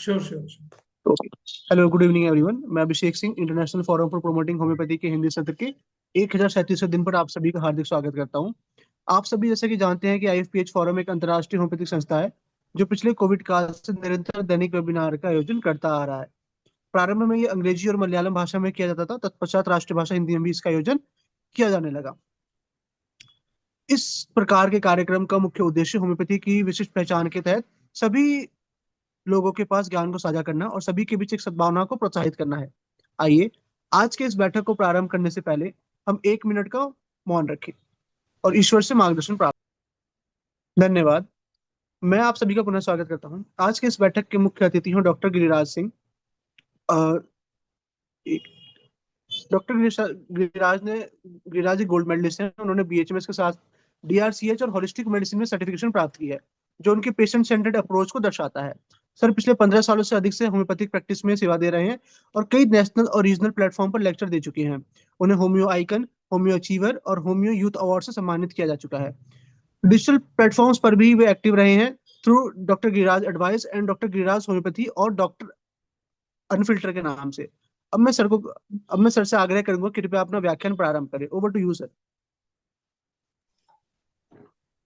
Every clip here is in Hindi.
Sure sure sure. Okay. Hello, good evening everyone. मैं Abhishek Singh, international forum for promoting homeopathy के हिंदी सत्र के 1037वें दिन पर आप सभी का हार्दिक स्वागत करता हूं। आप सभी जैसे कि जानते हैं कि आईएफपीएच फोरम एक अंतर्राष्ट्रीय होम्योपैथिक संस्था है जो पिछले कोविड काल से निरंतर दैनिक वेबिनार का आयोजन करता आ रहा है। प्रारंभ में ये अंग्रेजी और मलयालम भाषा में किया जाता था, तत्पश्चात राष्ट्रीय भाषा हिंदी में भी इसका आयोजन किया जाने लगा। इस प्रकार के कार्यक्रम का मुख्य उद्देश्य होम्योपैथी की विशिष्ट पहचान के तहत सभी लोगों के पास ज्ञान को साझा करना और सभी के बीच एक सद्भावना को प्रोत्साहित करना है। आइए आज के इस बैठक को प्रारंभ करने से पहले हम 1 मिनट का मौन रखें और ईश्वर से मार्गदर्शन प्राप्त। धन्यवाद। मैं आप सभी का पुनः स्वागत करता हूं। आज के इस बैठक के मुख्य अतिथि हैं डॉक्टर गिरिराज सिंह। डॉक्टर गिरिराज एक गोल्ड मेडलिस्ट हैं। उन्होंने बीएचएमएस के साथ डीआरसीएच और होलिस्टिक मेडिसिन में सर्टिफिकेशन प्राप्त की है, जो उनके पेशेंट सेंटर्ड अप्रोच को दर्शाता है। सर पिछले 15 सालों से अधिक से होम्योपैथिक प्रैक्टिस में सेवा दे रहे हैं और कई नेशनल और रीजनल प्लेटफॉर्म पर लेक्चर दे चुके हैं। उन्हें होम्यो आइकन, होम्यो अचीवर और होम्यो यूथ अवार्ड से सम्मानित किया जा चुका है। डिजिटल प्लेटफॉर्म्स पर भी वे एक्टिव रहे हैं through doctor Giriraj advice and doctor Giriraj homeopathy और डॉक्टर अनफिल्टर के नाम से। अब मैं सर से आग्रह करूंगा कि कृपया अपना व्याख्यान प्रारंभ करें। Over to you sir.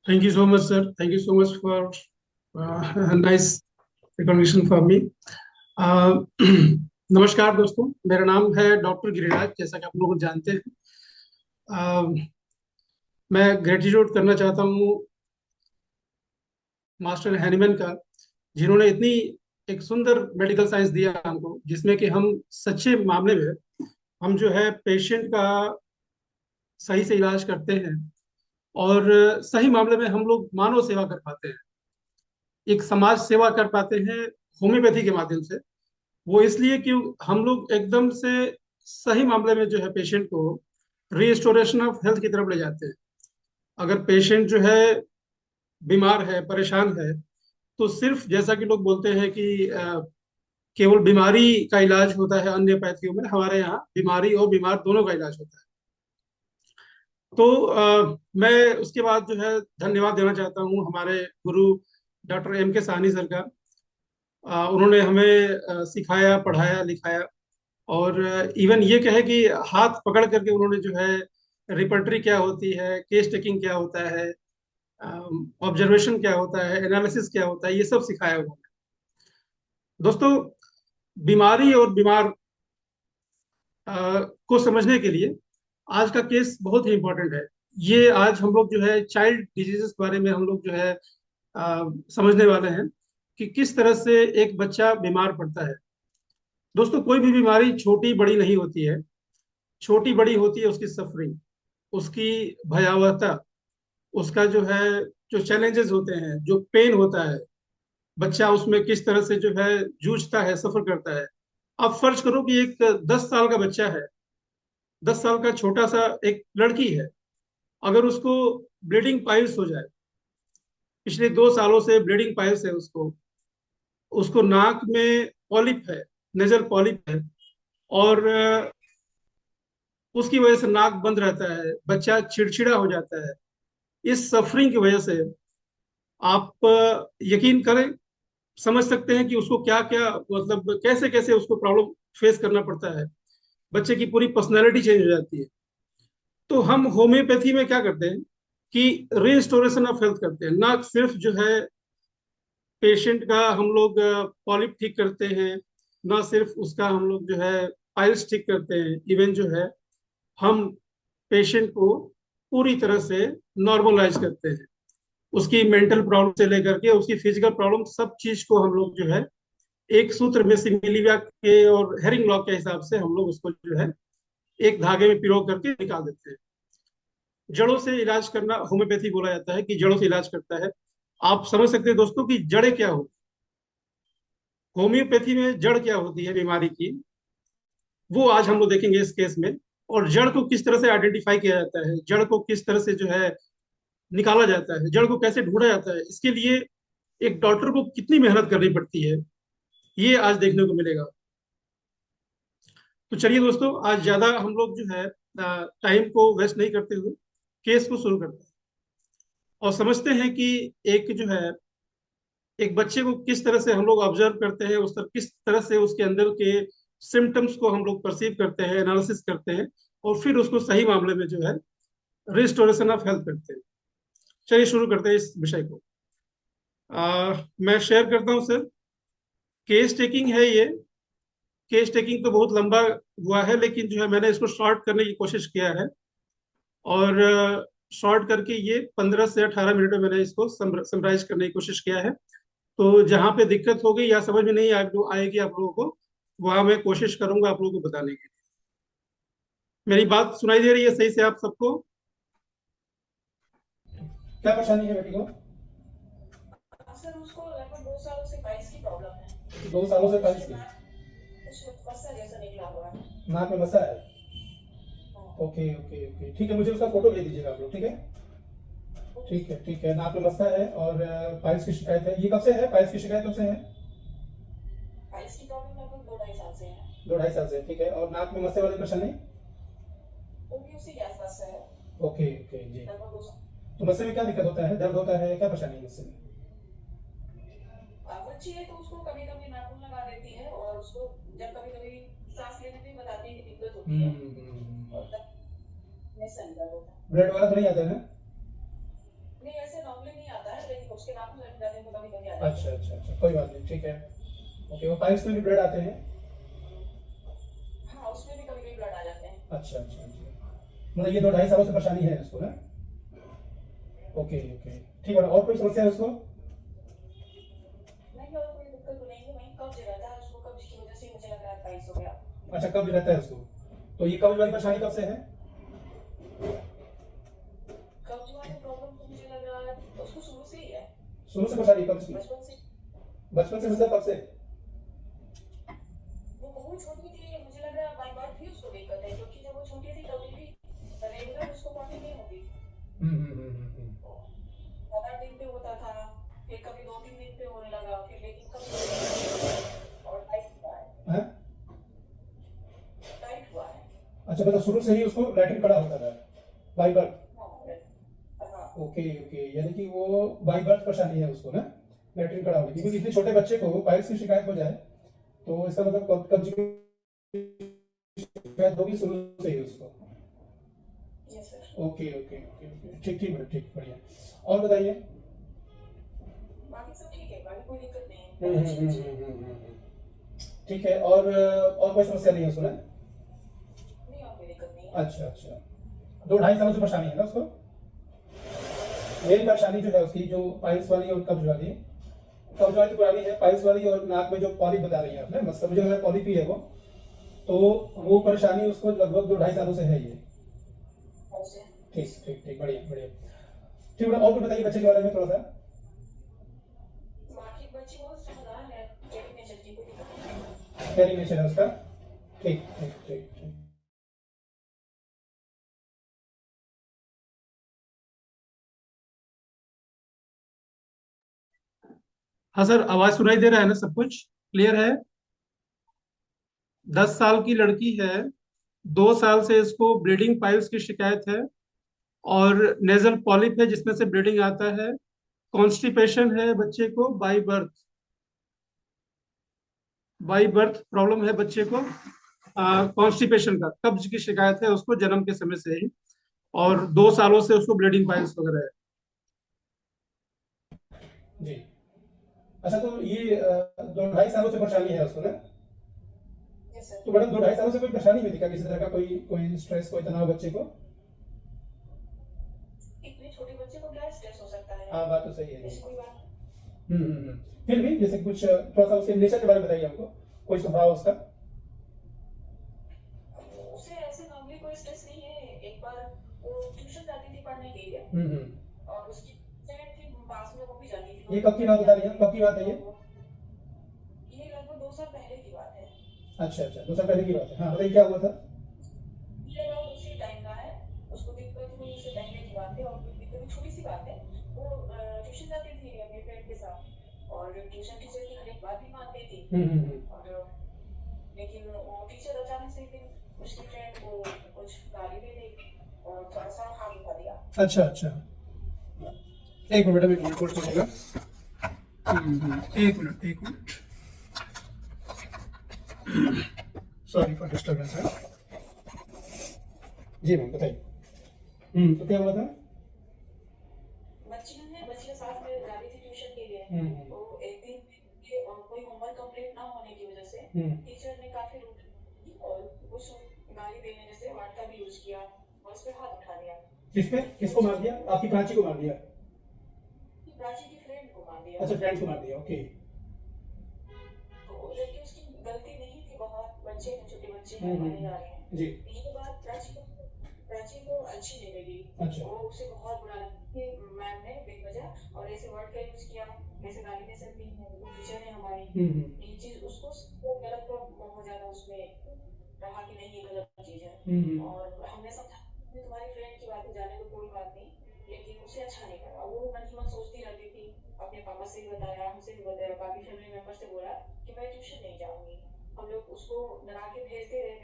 Thank you so much sir, thank you so much for nice recognition for me. नमस्कार दोस्तों, मेरा नाम है डॉक्टर गिरिराज, जैसा कि आप लोग जानते हैं। मैं ग्रेटिट्यूड करना चाहता हूँ मास्टर हैनीमैन का, जिन्होंने इतनी एक सुंदर मेडिकल साइंस दिया हमको, जिसमें कि हम सच्चे मामले में हम जो है पेशेंट का सही से इलाज करते हैं और सही मामले में हम लोग मानव सेवा कर पाते हैं, एक समाज सेवा कर पाते हैं होम्योपैथी के माध्यम से। वो इसलिए कि हम लोग एकदम से सही मामले में जो है पेशेंट को रिस्टोरेशन ऑफ हेल्थ की तरफ ले जाते हैं। अगर पेशेंट जो है बीमार है, परेशान है, तो सिर्फ जैसा कि लोग बोलते हैं कि केवल बीमारी का इलाज होता है अन्य पैथियों में, हमारे यहाँ बीमारी और बीमार दोनों का इलाज होता है। तो मैं उसके बाद जो है धन्यवाद देना चाहता हूँ हमारे गुरु डॉक्टर एम के साहनी सर का। उन्होंने हमें सिखाया, पढ़ाया, लिखाया और इवन ये कहे कि हाथ पकड़ करके उन्होंने जो है रिपर्टरी क्या होती है, केस टेकिंग क्या होता है, ऑब्जर्वेशन क्या होता है, एनालिसिस क्या होता है, ये सब सिखाया उन्होंने। दोस्तों, बीमारी और बीमार को समझने के लिए आज का केस बहुत ही इंपॉर्टेंट है। ये आज हम लोग जो है चाइल्ड डिजीजेस के बारे में हम लोग जो है समझने वाले हैं कि किस तरह से एक बच्चा बीमार पड़ता है। दोस्तों, कोई भी बीमारी छोटी बड़ी नहीं होती है। छोटी बड़ी होती है उसकी सफरिंग, उसकी भयावहता, उसका जो है जो चैलेंजेस होते हैं, जो पेन होता है, बच्चा उसमें किस तरह से जो है जूझता है, सफर करता है। आप फर्ज करो कि एक 10 साल का बच्चा है, 10 साल का छोटा सा एक लड़की है, अगर उसको ब्लीडिंग पाइल्स हो जाए, पिछले 2 सालों से ब्लीडिंग पाइल्स है उसको, उसको नाक में पॉलिप है, नेजल पॉलिप है, और उसकी वजह से नाक बंद रहता है, बच्चा चिड़चिड़ा हो जाता है। इस सफरिंग की वजह से आप यकीन करें, समझ सकते हैं कि उसको क्या क्या, मतलब कैसे कैसे उसको प्रॉब्लम फेस करना पड़ता है। बच्चे की पूरी पर्सनैलिटी चेंज हो जाती है। तो हम होम्योपैथी में क्या करते हैं कि रिस्टोरेशन ऑफ हेल्थ करते हैं, ना सिर्फ जो है पेशेंट का हम लोग पॉलिप ठीक करते हैं, ना सिर्फ उसका हम लोग जो है पाइल्स ठीक करते हैं, इवन जो है हम पेशेंट को पूरी तरह से नॉर्मलाइज करते हैं। उसकी मेंटल प्रॉब्लम से लेकर के उसकी फिजिकल प्रॉब्लम, सब चीज को हम लोग जो है एक सूत्र में सिमिलिया के और हेरिंग लॉ के हिसाब से हम लोग उसको जो है एक धागे में पिरो करके निकाल देते हैं। जड़ों से इलाज करना होम्योपैथी बोला जाता है कि जड़ों से इलाज करता है। आप समझ सकते हैं दोस्तों कि जड़ें क्या होती है, होम्योपैथी में जड़ क्या होती है बीमारी की, वो आज हम लोग देखेंगे इस केस में। और जड़ को किस तरह से आइडेंटिफाई किया जाता है, जड़ को किस तरह से जो है निकाला जाता है, जड़ को कैसे ढूंढा जाता है, इसके लिए एक डॉक्टर को कितनी मेहनत करनी पड़ती है, ये आज देखने को मिलेगा। तो चलिए दोस्तों, आज ज्यादा हम लोग जो है टाइम को वेस्ट नहीं करते हुए केस को शुरू करते हैं और समझते हैं कि एक जो है एक बच्चे को किस तरह से हम लोग ऑब्जर्व करते हैं, उस तरह किस तरह से उसके अंदर के सिम्टम्स को हम लोग परसीव करते हैं, एनालिसिस करते हैं, और फिर उसको सही मामले में जो है रिस्टोरेशन ऑफ हेल्थ करते हैं। चलिए शुरू करते हैं इस विषय को। मैं शेयर करता हूँ सर। केस टेकिंग है ये। केस टेकिंग तो बहुत लंबा हुआ है, लेकिन जो है मैंने इसको शॉर्ट करने की कोशिश किया है, और शॉर्ट करके ये 15 से 18 मिनट में मैंने इसको समराइज करने की कोशिश किया है। तो जहाँ पे दिक्कत होगी या समझ में नहीं आएगी आप लोगों को, वहां मैं कोशिश करूंगा आप लोगों को बताने की। मेरी बात सुनाई दे रही है सही से आप सबको? क्या परेशानी है बेटी को? सर उसको लगभग 2 सालों से पाइल्स की प्रॉब्लम है। 2 सालों से पाइल्स की? कुछ मस्सा जैसा निकला हुआ है। नाक में मसा है? हाँ। ओके ओके ओके, ठीक है, मुझे उसका फोटो दे दीजिएगा आप लोग, ठीक है? ठीक है ठीक है, नाक में मस्ता है और पाइल्स की शिकायत है। ये कब से है? पाइल्स की शिकायत कब से है? पाइल्स की प्रॉब्लम लगभग 2-2.5 साल से है। 2-2.5 साल से, ठीक है। और नाक में मस्से वाली परेशानी? वो भी उसी के आसपास से है। ओके ओके जी। लगभग 2 साल। तो मस्से में क्या दिक्कत होता है? दर्द होता है? क्या परेशानी है मस्से में? बच्ची है तो उसको कभी-कभी नाखून लगा देती है, और उसको जब कभी-कभी सांस लेने में बताती है कि दिक्कत होती है। और तब में सही दर्द होता है। ब्लड वगैरह तो नहीं आता है? नहीं, ऐसे नॉर्मली नहीं आता है, लेकिन उसके नाखून लग जाते हैं तो कभी-कभी आता है। अच्छा अच्छा अच्छा, कोई बात नहीं, ठीक है। ओके, वो पाइल्स में भी ब्लड आते हैं? हाँ, उसमें भी कभी-कभी ब्लड आ जाते हैं। अच्छा अच्छा अच्छा, मतलब ये 2-2.5 सालों से परेशानी है उसको ना? ओके ओके, ठीक है। और कोई समस्या है उसको? नहीं, और कोई दिक्कत तो नहीं है। वहीं कब्ज रहता है उसको, कब्ज की वजह से मुझे लग रहा है पाइल्स हो गया। अच्छा, कब्ज रहता है उसको? तो ये कब्ज वाली परेशानी कब से है? कब्ज वाली प्रॉब्लम तो मुझे लग रहा है उसको शुरू से ही है। शुरू से परेशानी कब्ज की? बचपन से। बचपन से मतलब कब से? वो बहुत छोटी थी, मुझे लग रहा है बाई बर्थ ही उसको दिक्कत है, क्योंकि जब वो छोटी थी तभी भी रेगुलर उसको पॉटी नहीं होती। हम्म। 7-8 दिन पे होता था, फिर कभी 2-3 दिन पे होने लगा, फिर लेकिन कभी नहीं। और टाइट हुआ है। हाँ? टाइट हुआ है। अच्छा, मतलब शुरू से ही उसको लैट्रिन कड़ा होता था बाई बर्थ? हाँ। ओके ओके, यानी कि वो बाई बर्थ परेशानी है उसको ना, लैट्रिन कड़ा होगी। क्योंकि इतने छोटे बच्चे को पाइल्स की शिकायत हो जाए तो इसका मतलब कब्ज की शिकायत होगी शुरू से ही उसको। Yes sir. Okay okay okay okay, ठीक ठीक ठीक, बढ़िया। और बताइए। बाकी सब ठीक है, बाकी कोई दिक्कत नहीं है। ठीक है। और कोई समस्या नहीं है उसको ना? नहीं, और कोई दिक्कत नहीं है। अच्छा अच्छा, 2-2.5 सालों से परेशानी है ना उसको? मेन परेशानी जो है उसकी, जो पाइल्स वाली और कब्ज वाली, कब्ज वाली तो पुरानी है, पाइल्स वाली और नाक में जो पॉलिप बता रही है आपने, मतलब मुझे लगा पॉलिप ही है वो, तो वो परेशानी उसको लगभग 2-2.5 सालों से है ये। ठीक ठीक ठीक, बढ़िया बढ़िया, ठीक है। और कुछ बताइए बच्चे के बारे में थोड़ा सा। बाकी बच्ची बहुत समझदार है, केयरिंग नेचर की, कोई दिक्कत नहीं है। केयरिंग नेचर है उसका? ठीक ठीक ठीक ठीक। हाँ सर, आवाज सुनाई दे रहा है ना? सब कुछ क्लियर है? 10 साल की लड़की है, 2 साल से इसको ब्लीडिंग पाइल्स की शिकायत है, और नेजल पॉलिप है जिसमें से ब्लीडिंग आता है। कॉन्स्टिपेशन है बच्चे को बाई बर्थ प्रॉब्लम है बच्चे को। कॉन्स्टिपेशन का, कब्ज की शिकायत है उसको जन्म के समय से ही, और 2 सालों से उसको ब्लीडिंग पाइल्स वगैरह है जी। अच्छा, तो ये 2-2.5 सालों से परेशानी है उसको ना? Yes sir. तो मैडम 2-2.5 सालों से कोई परेशानी हुई थी क्या किसी तरह का? कोई कोई स्ट्रेस, कोई तनाव बच्चे को? इतने छोटे बच्चे को क्या स्ट्रेस हो सकता है? हाँ, बात तो सही है जी। ऐसी कोई बात। फिर भी जैसे कुछ थोड़ा सा उसके नेचर के बारे में बताइए हमको, कोई स्वभाव उसका। उसे ऐसे नॉर्मली कोई स्ट्रेस नहीं है। एक बार वो ट्यूशन जाती थी पढ़ने के लिए, और उसकी फ्रेंड थी पास में, वो भी जाती थी। ये कब की बात बता रही है? कब की बात है ये? ये लगभग 2 साल पहले की बात है। अच्छा अच्छा, 2 साल पहले की बात है। हाँ, बताइए क्या हुआ था? ये अराउंड उसी टाइम का है। उसको दिक्कत हुई उससे पहले की बात है, और कोई दिक्कत नहीं, छोटी सी बात है। वो ट्यूशन जाती थी अपने फ्रेंड के साथ, और ट्यूशन टीचर की हर एक बात भी मानती थी। और लेकिन वो टीचर अचानक से एक दिन उसकी फ्रेंड को कुछ गाली दे दी, और थोड़ा सा हाथ उठा दिया। अच्छा अच्छा, एक मिनट, एक मिनट होल्ड करिएगा। एक मिनट एक मिनट, सॉरी फॉर डिस्टर्बेंस है। जी मैम बताइए। तो क्या हुआ था? बच्चियां साथ में जा रही थी ट्यूशन के लिए। तो एक दिन कोई होमवर्क कंप्लीट ना होने की वजह से टीचर ने काफी रूड की और कुछ गाली देने जैसे वर्ड का भी यूज किया और उस पर हाथ उठा दिया। किस पे? किसको मार दिया? आपकी प्राची को मार दिया? प्राची की फ्रेंड को मार दिया। अच्छा, फ्रेंड को मार दिया, ओके। तो जबकि उसकी गलती नहीं थी, बहुत बच्चे हैं, छोटे बच्चे हैं, माने जा रहे हैं। जी। ये बात प्राची को अच्छी नहीं लगी। अच्छा। वो उसे बहुत बुरा लगा कि मैम ने बेवजह और ऐसे वर्ड का यूज किया, ऐसे गाली दे सकती है टीचर ने हमारी। ये चीज उसको गलत बहुत ज्यादा उसमें रहा कि नहीं ये गलत चीज है। और हमने समझा तुम्हारी फ्रेंड की बातें जाने तो कोई बात नहीं, लेकिन उसे अच्छा नहीं लगा। वो मन ही मन सोचती रहती थी, अपने पापा से भी बताया, हमसे भी बताया, बाकी फैमिली मेंबर से बोला कि मैं ट्यूशन नहीं जाऊंगी। हम लोग उसको डरा के भेजते रहे।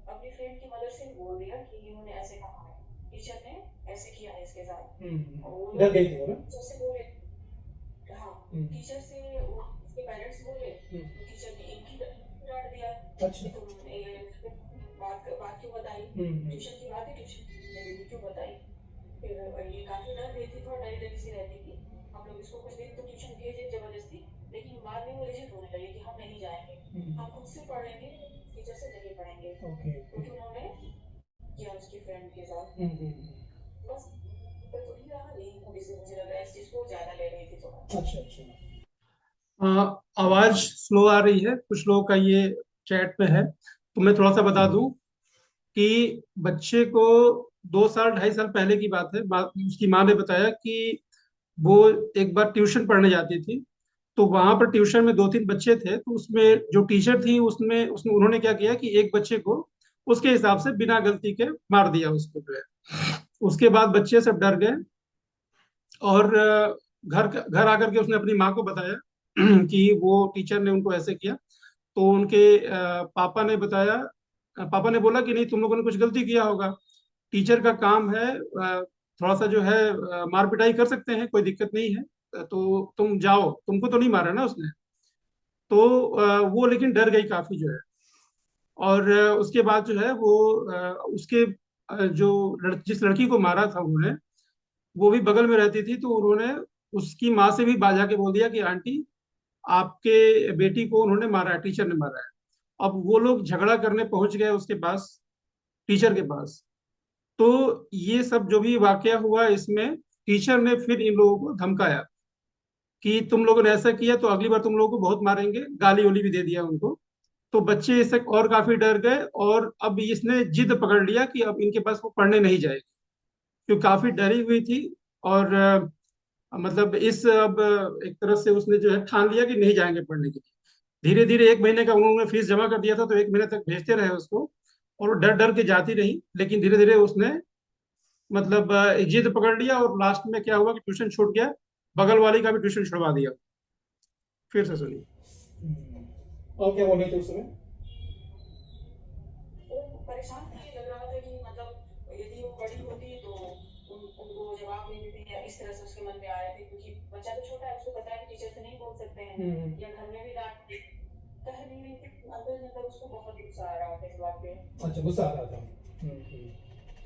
अपनी फ्रेंड की मदर से भी बोल दिया कि इन्होंने ऐसे कहा है, टीचर ने ऐसे किया है इसके साथ। और डर गई थी वो ना? टीचर से बोले, हाँ टीचर से उसके पेरेंट्स बोले तो टीचर ने एक ही डांट दिया। अच्छा। तुम बात क्यों बताई? ट्यूशन की बात है, ट्यूशन क्यों बताई? फिर ये काफी डर गई थी, थोड़ा डरी सी रहती थी। हम लोग इसको कुछ दिन तो ट्यूशन भेजे जबरदस्ती, लेकिन बाद में वो रिजिड होने लगी कि हम नहीं जाएंगे, हम खुद से पढ़ेंगे, टीचर से नहीं पढ़ेंगे। क्योंकि उन्होंने किया उसकी फ्रेंड के साथ। बस तो ही रहा, यही थोड़ी सी मुझे लग रहा है इस चीज को ज्यादा ले रही थी थोड़ा। अच्छा अच्छा। आवाज स्लो आ रही है, कुछ लोगों का ये चैट में है, तो मैं थोड़ा सा बता दूं कि बच्चे को 2 साल 2.5 साल पहले की बात है। उसकी माँ ने बताया कि वो एक बार ट्यूशन पढ़ने जाती थी, तो वहां पर ट्यूशन में 2-3 बच्चे थे, तो उसमें जो टीचर थी उसमें उसने उन्होंने क्या किया कि एक बच्चे को उसके हिसाब से बिना गलती के मार दिया उसको जो है। उसके बाद बच्चे सब डर गए और घर आकर के उसने अपनी माँ को बताया कि वो टीचर ने उनको ऐसे किया। तो उनके पापा ने बोला कि नहीं, तुम लोगों ने कुछ गलती किया होगा, टीचर का काम है, थोड़ा सा जो है मार पिटाई कर सकते हैं, कोई दिक्कत नहीं है, तो तुम जाओ, तुमको तो नहीं मारा ना उसने। तो वो लेकिन डर गई काफी जो है। और उसके बाद जो है वो उसके जिस लड़की को मारा था उन्होंने, वो भी बगल में रहती थी, तो उन्होंने उसकी माँ से भी बाजा के बोल दिया कि आंटी, आपके बेटी को उन्होंने मारा है, टीचर ने मारा है। अब वो लोग झगड़ा करने पहुंच गए उसके पास, टीचर के पास। तो ये सब जो भी वाकया हुआ इसमें, टीचर ने फिर इन लोगों को धमकाया कि तुम लोगों ने ऐसा किया तो अगली बार तुम लोगों को बहुत मारेंगे, गाली उली भी दे दिया उनको। तो बच्चे इससे और काफी डर गए, और अब इसने जिद पकड़ लिया कि अब इनके पास वो पढ़ने नहीं जाएगी, क्योंकि काफी डरी हुई थी। और मतलब इस अब एक तरह से उसने जो है ठान लिया कि नहीं जाएंगे पढ़ने के लिए। धीरे धीरे 1 महीने का उन्होंने फीस जमा कर दिया था, तो 1 महीने तक भेजते रहे उसको, और वो डर डर के जाती रही। लेकिन धीरे धीरे उसने मतलब जिद पकड़ लिया, और लास्ट में क्या हुआ कि ट्यूशन छूट गया, बगल वाली का भी ट्यूशन छुड़वा दिया। फिर से सुनिए। और क्या बोल रहे थे उस समय? वो परेशान थी, लग रहा था कि मतलब यदि वो बड़ी होती तो उनको जवाब नहीं देती, या इस तरह से उसके मन में आ रहे थे, क्योंकि बच्चा तो छोटा है, उसको पता है कि टीचर से नहीं बोल सकते हैं, या घर में भी डांट कह नहीं रही थी। अंदर अंदर उसको बहुत गुस्सा आ रहा था इस बात पे। अच्छा, गुस्सा आ रहा था।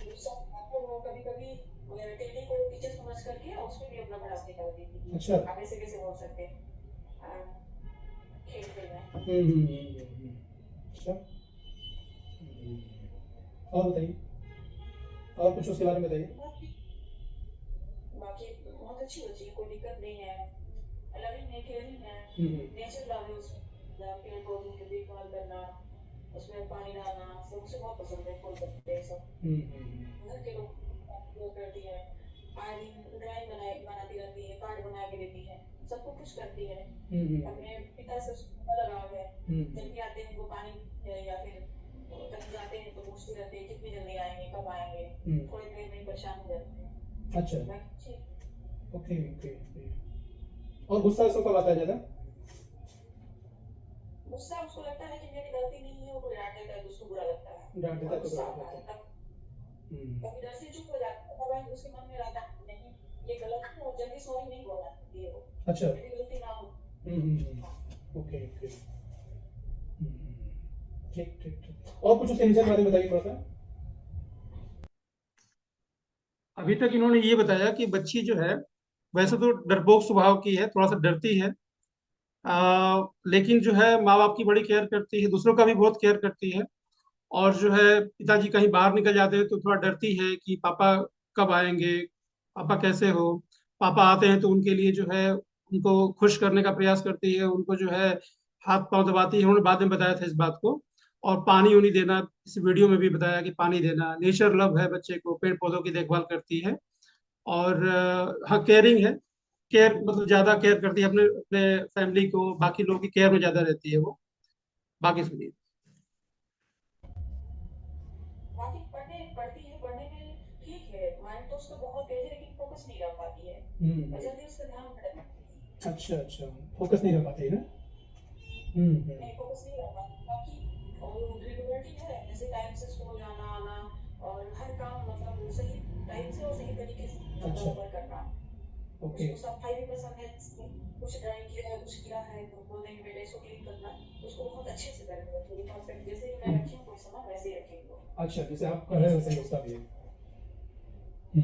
गुस्सा आता वो कभी कभी टेडी को टीचर समझ करके उस पर भी अपना भड़ास निकालती थी। अच्छा। आप ऐसे कैसे बोल सकते हैं खेल खेल में। अच्छा। और बताइए, और कुछ उसके बारे में बताइए। बाकी बहुत अच्छी बच्ची है, कोई दिक्कत नहीं है, लविंग है, केयरिंग है, नेचर लव है उसमें, पेड़ पौधों की देखभाल करना, उसमें पानी डालना, सब उसे बहुत पसंद है, फूल पत्ते सब। घर के लोग करती है, आए दिन ड्राइंग बनाती रहती है, कार्ड बना के देती है, सबको खुश करती है। अपने पिता से उसको लगाव है। जब भी आते हैं उनको पानी या फिर कहीं जाते हैं तो पूछते रहते हैं कितनी जल्दी आएंगे, कब आएंगे, थोड़ी देर में परेशान हो जाते हैं। अच्छा, ओके ओके। और गुस्सा उसको कब आता है ज्यादा? गुस्सा उसको लगता है कि मेरी गलती नहीं है, वो कोई डांट देता है तो उसको बुरा लगता है, डांट देता है तो गुस्सा बुरा आता है लगता है। कभी डर से चुप हो जाता है, उसके मन में रहता है नहीं ये गलत है, और जल्दी सॉरी नहीं बोलना चाहिए वो। अच्छा। मेरी गलती ना हो। Okay okay. ठीक ठीक ठीक। और कुछ उसके नेचर के बारे में बताइए थोड़ा सा। अभी तक इन्होंने ये बताया कि बच्ची जो है वैसे तो डरपोक स्वभाव की है, थोड़ा सा डरती है। लेकिन जो है माँ बाप की बड़ी केयर करती है, दूसरों का भी बहुत केयर करती है। और जो है पिताजी कहीं बाहर निकल जाते हैं तो थोड़ा डरती है कि पापा कब आएंगे, पापा कैसे हो। पापा आते हैं तो उनके लिए जो है उनको खुश करने का प्रयास करती है, उनको जो है हाथ पांव दबाती है। उन्होंने बाद में बताया था इस बात को। और पानी उनी देना, इस वीडियो में भी बताया कि पानी देना, नेचर लव है बच्चे को, पेड़ पौधों की देखभाल करती है। और हाँ, केयरिंग है। केयर मतलब ज्यादा केयर करती है अपने अपने फैमिली को, बाकी लोगों की केयर में ज्यादा रहती है वो। बाकी सुनिए। बाकी पढ़ती है, पढ़ने में ठीक है, माइंड तो उसका बहुत तेज है, लेकिन फोकस नहीं रख पाती है और जल्दी उसका ध्यान भटक जाता है। अच्छा अच्छा, फोकस नहीं रह पाते है ना। नहीं, फोकस नहीं रह पाती। बाकी और रेगुलरिटी है, जैसे टाइम से स्कूल जाना आना, और हर काम मतलब सही टाइम से और सही तरीके से अच्छा बराबर करना। ओके। उसको सफाई भी पसंद है, कुछ ड्राइंग किया है, कुछ किया है तो बोलने के बेटे इसको क्लीन करना, उसको बहुत अच्छे से करेंगे, पूरी परफेक्ट जैसे ही मैं रखी हूँ कोई सामान वैसे ही रखेंगे वो। अच्छा, जैसे आप कर रहे हो वैसे ही उसका भी है। ये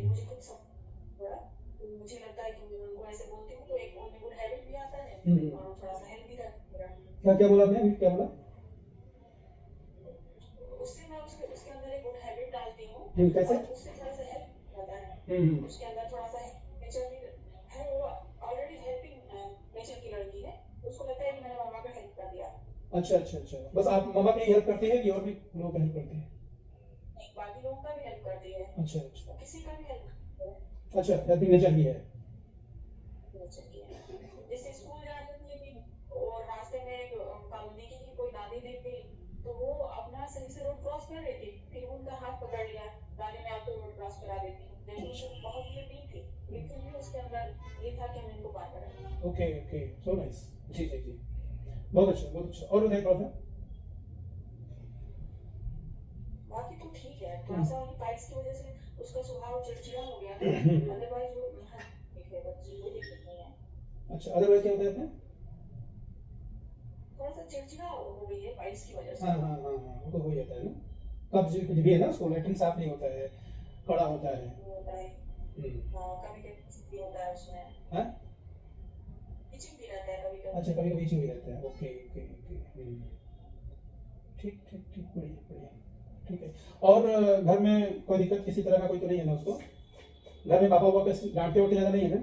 मुझे खुद समझ पड़ा, तो मुझे लगता है कि मैं उनको ऐसे बोलती हूँ तो एक उनमें गुड हैबिट भी आता है और थोड़ा सा हेल्प भी रहता है। क्या क्या बोला आपने, अभी क्या बोला? उससे मैं उसके उसके अंदर एक गुड हैबिट डालती हूँ कैसे? और उससे थोड़ा सा हेल्प होता है। उसके अंदर थोड़ा सा नेचर भी है, वो ऑलरेडी हेल्पिंग नेचर की लड़की है, उसको लगता है कि मैंने मामा का हेल्प कर दिया। अच्छा अच्छा अच्छा, बस आप मामा की हेल्प करती है कि और भी लोगों की हेल्प करती है? नहीं, बाकी लोगों का भी हेल्प करती है, अच्छा अच्छा किसी का भी हेल्प करती है। अच्छा, हेल्पिंग नेचर की है। नेचर की है। जैसे स्कूल जा रही थी और रास्ते में एक कॉलोनी की कोई दादी दिख गई, तो वो अपना सही से रोड क्रॉस कर रही थी, फिर उनका हाथ पकड़ लिया, दादी मैं आपको रोड क्रॉस करा देती हूँ, जबकि उसे बहुत ये नहीं थी, लेकिन भी उसके अंदर ये था कि हम इनको पार करेंगे। Okay okay, so nice. जी जी जी, बहुत अच्छा बहुत अच्छा। और बताइए थोड़ा सा। बाकी तो ठीक है, थोड़ा सा पाइल्स की वजह से उसका स्वभाव चिड़चिड़ा हो गया है, अदरवाइज वो ठीक है, बच्ची कोई दिक्कत नहीं है। अच्छा, अदरवाइज क्या होता है आपने? थोड़ा सा चिड़चिड़ा हो गई है पाइल्स की वजह से। हाँ हाँ हाँ हाँ, वो तो हो ही जाता है ना। कब्ज कुछ भी है ना, उसको लेटरिन साफ नहीं होता है, कड़ा होता है। वो होता है, कभी कभी भी होता है उसमें, हाँ? इचिंग भी रहता है कभी कभी। अच्छा, कभी कभी इचिंग भी रहता है। Okay okay okay. ठीक ठीक ठीक, बढ़िया बढ़िया। ठीक है। और घर में कोई दिक्कत किसी तरह का कोई तो नहीं है ना उसको? घर में पापा वापस डांटते वाटते ज्यादा नहीं है ना?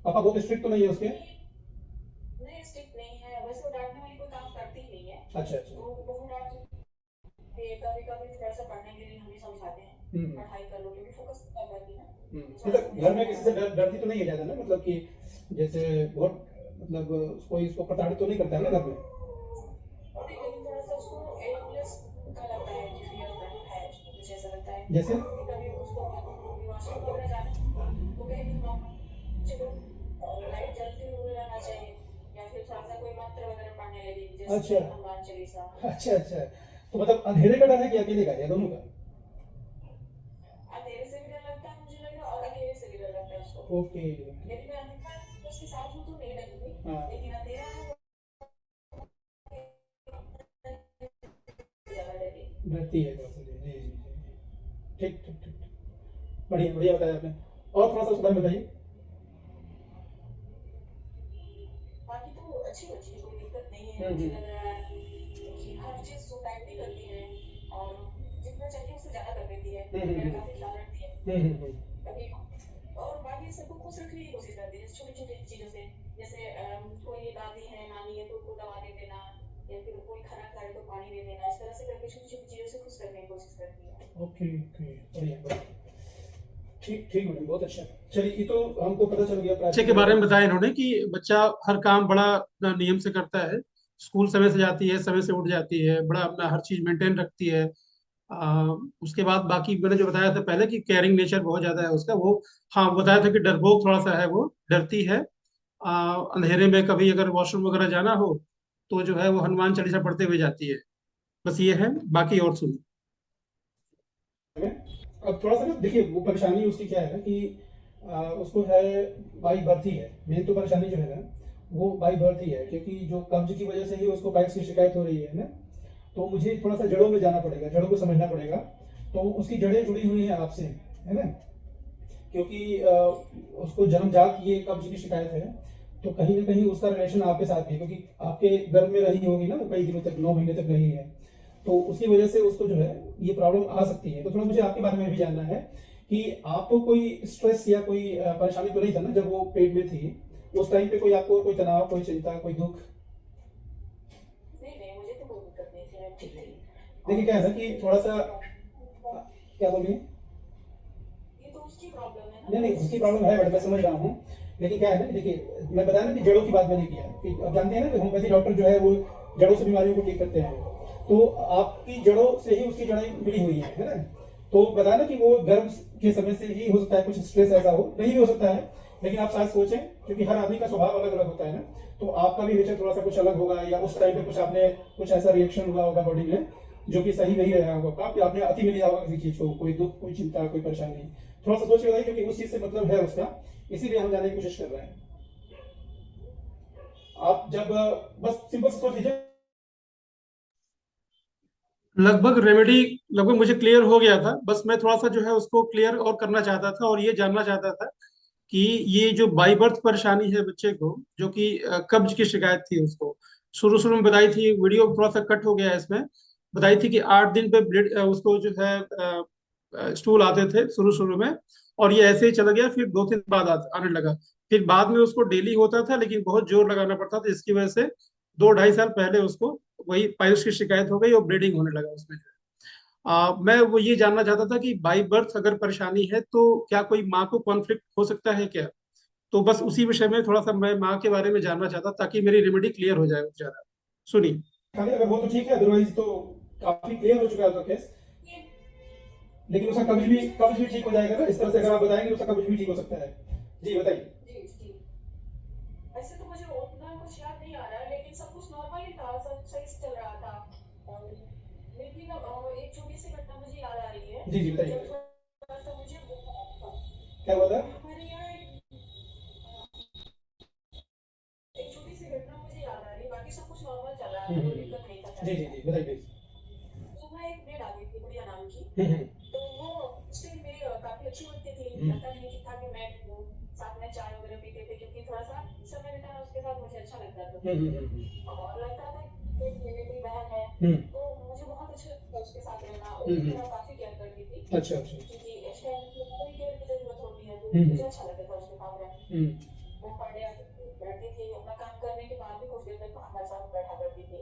पापा बहुत स्ट्रिक्ट तो नहीं है उसके? नहीं, स्ट्रिक्ट नहीं है, वैसे वो डांटने वाली कोई काम करती ही नहीं है। अच्छा अच्छा। वो बहुत डांट कभी कभी थोड़ा सा पढ़ने के लिए हम भी समझाते हैं, पढ़ाई कर लो, क्योंकि फोकस कर पाती है ना। मतलब घर में किसी से डरती तो नहीं है ज्यादा ना, मतलब कि जैसे बहुत मतलब कोई इसको प्रताड़ित तो नहीं करता है ना घर में? लेकिन थोड़ा सा उसको 8 प्लस का लगता है कि फियर है उसको, कुछ ऐसा लगता है। जैसे? कभी कभी उसको वॉशरूम वगैरह जाना तो कहेगी मम्मा चलो, लाइट जलती हुई रहना चाहिए, या फिर थोड़ा सा कोई मंत्र वगैरह पढ़ने लगेगी, जैसे अच्छा हनुमान चालीसा। अच्छा अच्छा, तो मतलब अंधेरे का डर है कि अकेले का, या दोनों का? अंधेरे से भी डर लगता है मुझे लग रहा है, और अकेले से भी डर लगता है उसको। ओके। यदि मैं अंधेरा उसके साथ हूँ तो नहीं डरूंगी, हाँ, लेकिन अंधेरा है वो ज्यादा डरेगी। डरती है थोड़ा सा। जी जी जी जी। ठीक ठीक ठीक ठीक। बढ़िया बढ़िया बताया आपने। और थोड़ा सा उसके बारे में बताइए। बाकी तो अच्छी बच्ची है, कोई दिक्कत नहीं है, मुझे लग रहा है कि हर चीज जो टाइम पे करती है और जितना चाहिए उससे ज्यादा कर देती है, मेरा काफी ख्याल रखती है कभी। और बाकी सबको खुश रखने की कोशिश करती है छोटी छोटी चीजों से, जैसे कोई दादी है नानी है तो उनको दवा दे देना, या फिर कोई खाना खा रहे तो पानी दे देना, इस तरह से करके छोटी छोटी चीजों से खुश करने की कोशिश करती है। ओके ओके, बढ़िया बढ़िया। ठीक ठीक मैडम, बहुत अच्छा। चलिए, ये तो हमको पता चल गया बच्चे प्राची के के बारे बारे में में। बताया इन्होंने कि बच्चा हर काम बड़ा अपना नियम से करता है, स्कूल समय से जाती है, समय से उठ जाती है, बड़ा अपना हर चीज मेंटेन रखती है। उसके बाद बाकी मैंने जो बताया था पहले कि केयरिंग नेचर बहुत ज्यादा है उसका, वो हाँ वो बताया था कि डरपोक थोड़ा सा है, वो डरती है। अंधेरे में कभी अगर वॉशरूम वगैरह जाना हो तो जो है वो हनुमान चालीसा पढ़ते हुए जाती है। बस ये है, बाकी और सुनिए। अब थोड़ा सा ना देखिए, वो परेशानी उसकी क्या है ना कि उसको है बाई बर्थ ही है। मेन तो परेशानी जो है ना वो बाई बर्थ ही है, क्योंकि जो कब्ज की वजह से ही उसको पाइल्स की शिकायत हो रही है ना। तो मुझे थोड़ा सा जड़ों में जाना पड़ेगा, जड़ों को समझना पड़ेगा। तो उसकी जड़ें जुड़ी हुई हैं आपसे, है ना, क्योंकि उसको जन्मजात ये कब्ज की शिकायत है। तो कहीं ना कहीं उसका रिलेशन आपके साथ भी है, क्योंकि आपके गर्भ में रही होगी ना वो कई दिनों तक, 9 महीने तक रही है। तो उसकी वजह से उसको जो है ये प्रॉब्लम आ सकती है। तो थोड़ा मुझे आपके बारे में भी जानना है कि आपको कोई स्ट्रेस या कोई परेशानी तो नहीं था ना जब वो पेट में थी? उस टाइम पे कोई आपको कोई तनाव, कोई चिंता, कोई दुख? नहीं नहीं, मुझे तो कोई दिक्कत नहीं थी, मैं ठीक थी। देखिए क्या है ना कि थोड़ा सा क्या बोल रही हैं? ये तो उसकी प्रॉब्लम है ना। नहीं नहीं, उसकी प्रॉब्लम है बट मैं समझ रहा हूँ। लेकिन क्या है ना, देखिए मैं बताया ना कि जड़ों की बात मैंने किया कि अब जानते हैं ना कि होम्योपैथी डॉक्टर जो है वो जड़ों से बीमारियों को ठीक करते हैं। तो आपकी जड़ों से ही उसकी जड़ें मिली हुई है ना। तो बताया ना कि वो गर्भ के समय से ही हो सकता है कुछ स्ट्रेस ऐसा हो, नहीं भी हो सकता है। लेकिन आप शायद सोचें, क्योंकि हर आदमी का स्वभाव अलग अलग होता है ना। तो आपका भी नेचर थोड़ा सा कुछ अलग होगा, या उस टाइम पे कुछ आपने कुछ ऐसा रिएक्शन हुआ होगा बॉडी में जो कि सही नहीं रहा होगा, कि आपने अति में लिया होगा किसी चीज को, कोई दुख, कोई चिंता, कोई परेशानी। थोड़ा सा सोच के बताइए, क्योंकि उस चीज से मतलब है उसका, इसीलिए हम जानने की कोशिश कर रहे हैं। आप जब बस सिंपल से सोच लीजिए। लगभग रेमेडी लगभग मुझे क्लियर हो गया था, बस मैं थोड़ा सा जो है उसको क्लियर और करना चाहता था, और ये जानना चाहता था कि ये जो बाई बर्थ परेशानी है बच्चे को, जो कि कब्ज की शिकायत थी उसको, शुरू शुरू में बताई थी, वीडियो थोड़ा सा कट हो गया है इसमें, बताई थी कि 8 दिन पे ब्लड उसको जो है स्टूल आते थे शुरू शुरू में, और ये ऐसे ही चला गया, फिर 2 दिन बाद आने लगा। फिर बाद में उसको डेली होता था, लेकिन बहुत जोर लगाना पड़ता था, इसकी वजह से 2 ढाई साल पहले उसको वही पाइल्स की शिकायत हो गई और ब्लीडिंग होने लगा उसमें। मैं वो ये जानना चाहता था कि बाई बर्थ अगर परेशानी है तो क्या कोई माँ को कॉन्फ्लिक्ट हो सकता है क्या? तो बस उसी विषय में थोड़ा सा मैं माँ के बारे में जानना चाहता, ताकि मेरी रेमेडी क्लियर हो जाए ज्यादा। सुनिए। खाली अगर वो तो ठीक है, अदरवाइज तो काफी क्लियर हो चुका है उसका केस। ये लेकिन उसका कब्ज भी ठीक हो जाएगा ना इस तरह से, अगर आप बताएंगे उसका कब्ज भी ठीक हो सकता है। जी बताइए। जी जी, ऐसे तो मुझे उतना कुछ याद नहीं आ रहा है, लेकिन सब कुछ नॉर्मल ही था, सब सही से चल रहा था। और लेकिन एक छोटी सी घटना मुझे याद आ रही है। जी जी जब बताइए। थोड़ा सा मुझे क्या हुआ था? हमारे यहाँ एक छोटी सी घटना मुझे याद आ रही है, बाकी सब कुछ नॉर्मल चल रहा था, कोई दिक्कत नहीं था जी चलने जी का। जी बताइए प्लीज। तो वहाँ एक मेड आ गई थी, गुड़िया नाम की। हम्म तो वो उस टाइम मेरी काफी अच्छी बनती थी, लगता नहीं कि था कि मैं वो साथ में चाय वगैरह पीते थे, क्योंकि थोड़ा सा समय बिताना उसके साथ मुझे अच्छा लगता था। और लगता था कि मेरी कोई बहन है, तो मुझे बहुत अच्छा लगता था उसके साथ रहना, वो मेरा काफी केयर करती थी। अच्छा अच्छा। क्योंकि इस टाइम में कोई केयर की जरूरत होती है, तो मुझे अच्छा लगता था उसके साथ रहना। वो पढ़ने बैठती थी, अपना काम करने के बाद भी कुछ देर तक हमारे साथ बैठा करती थी।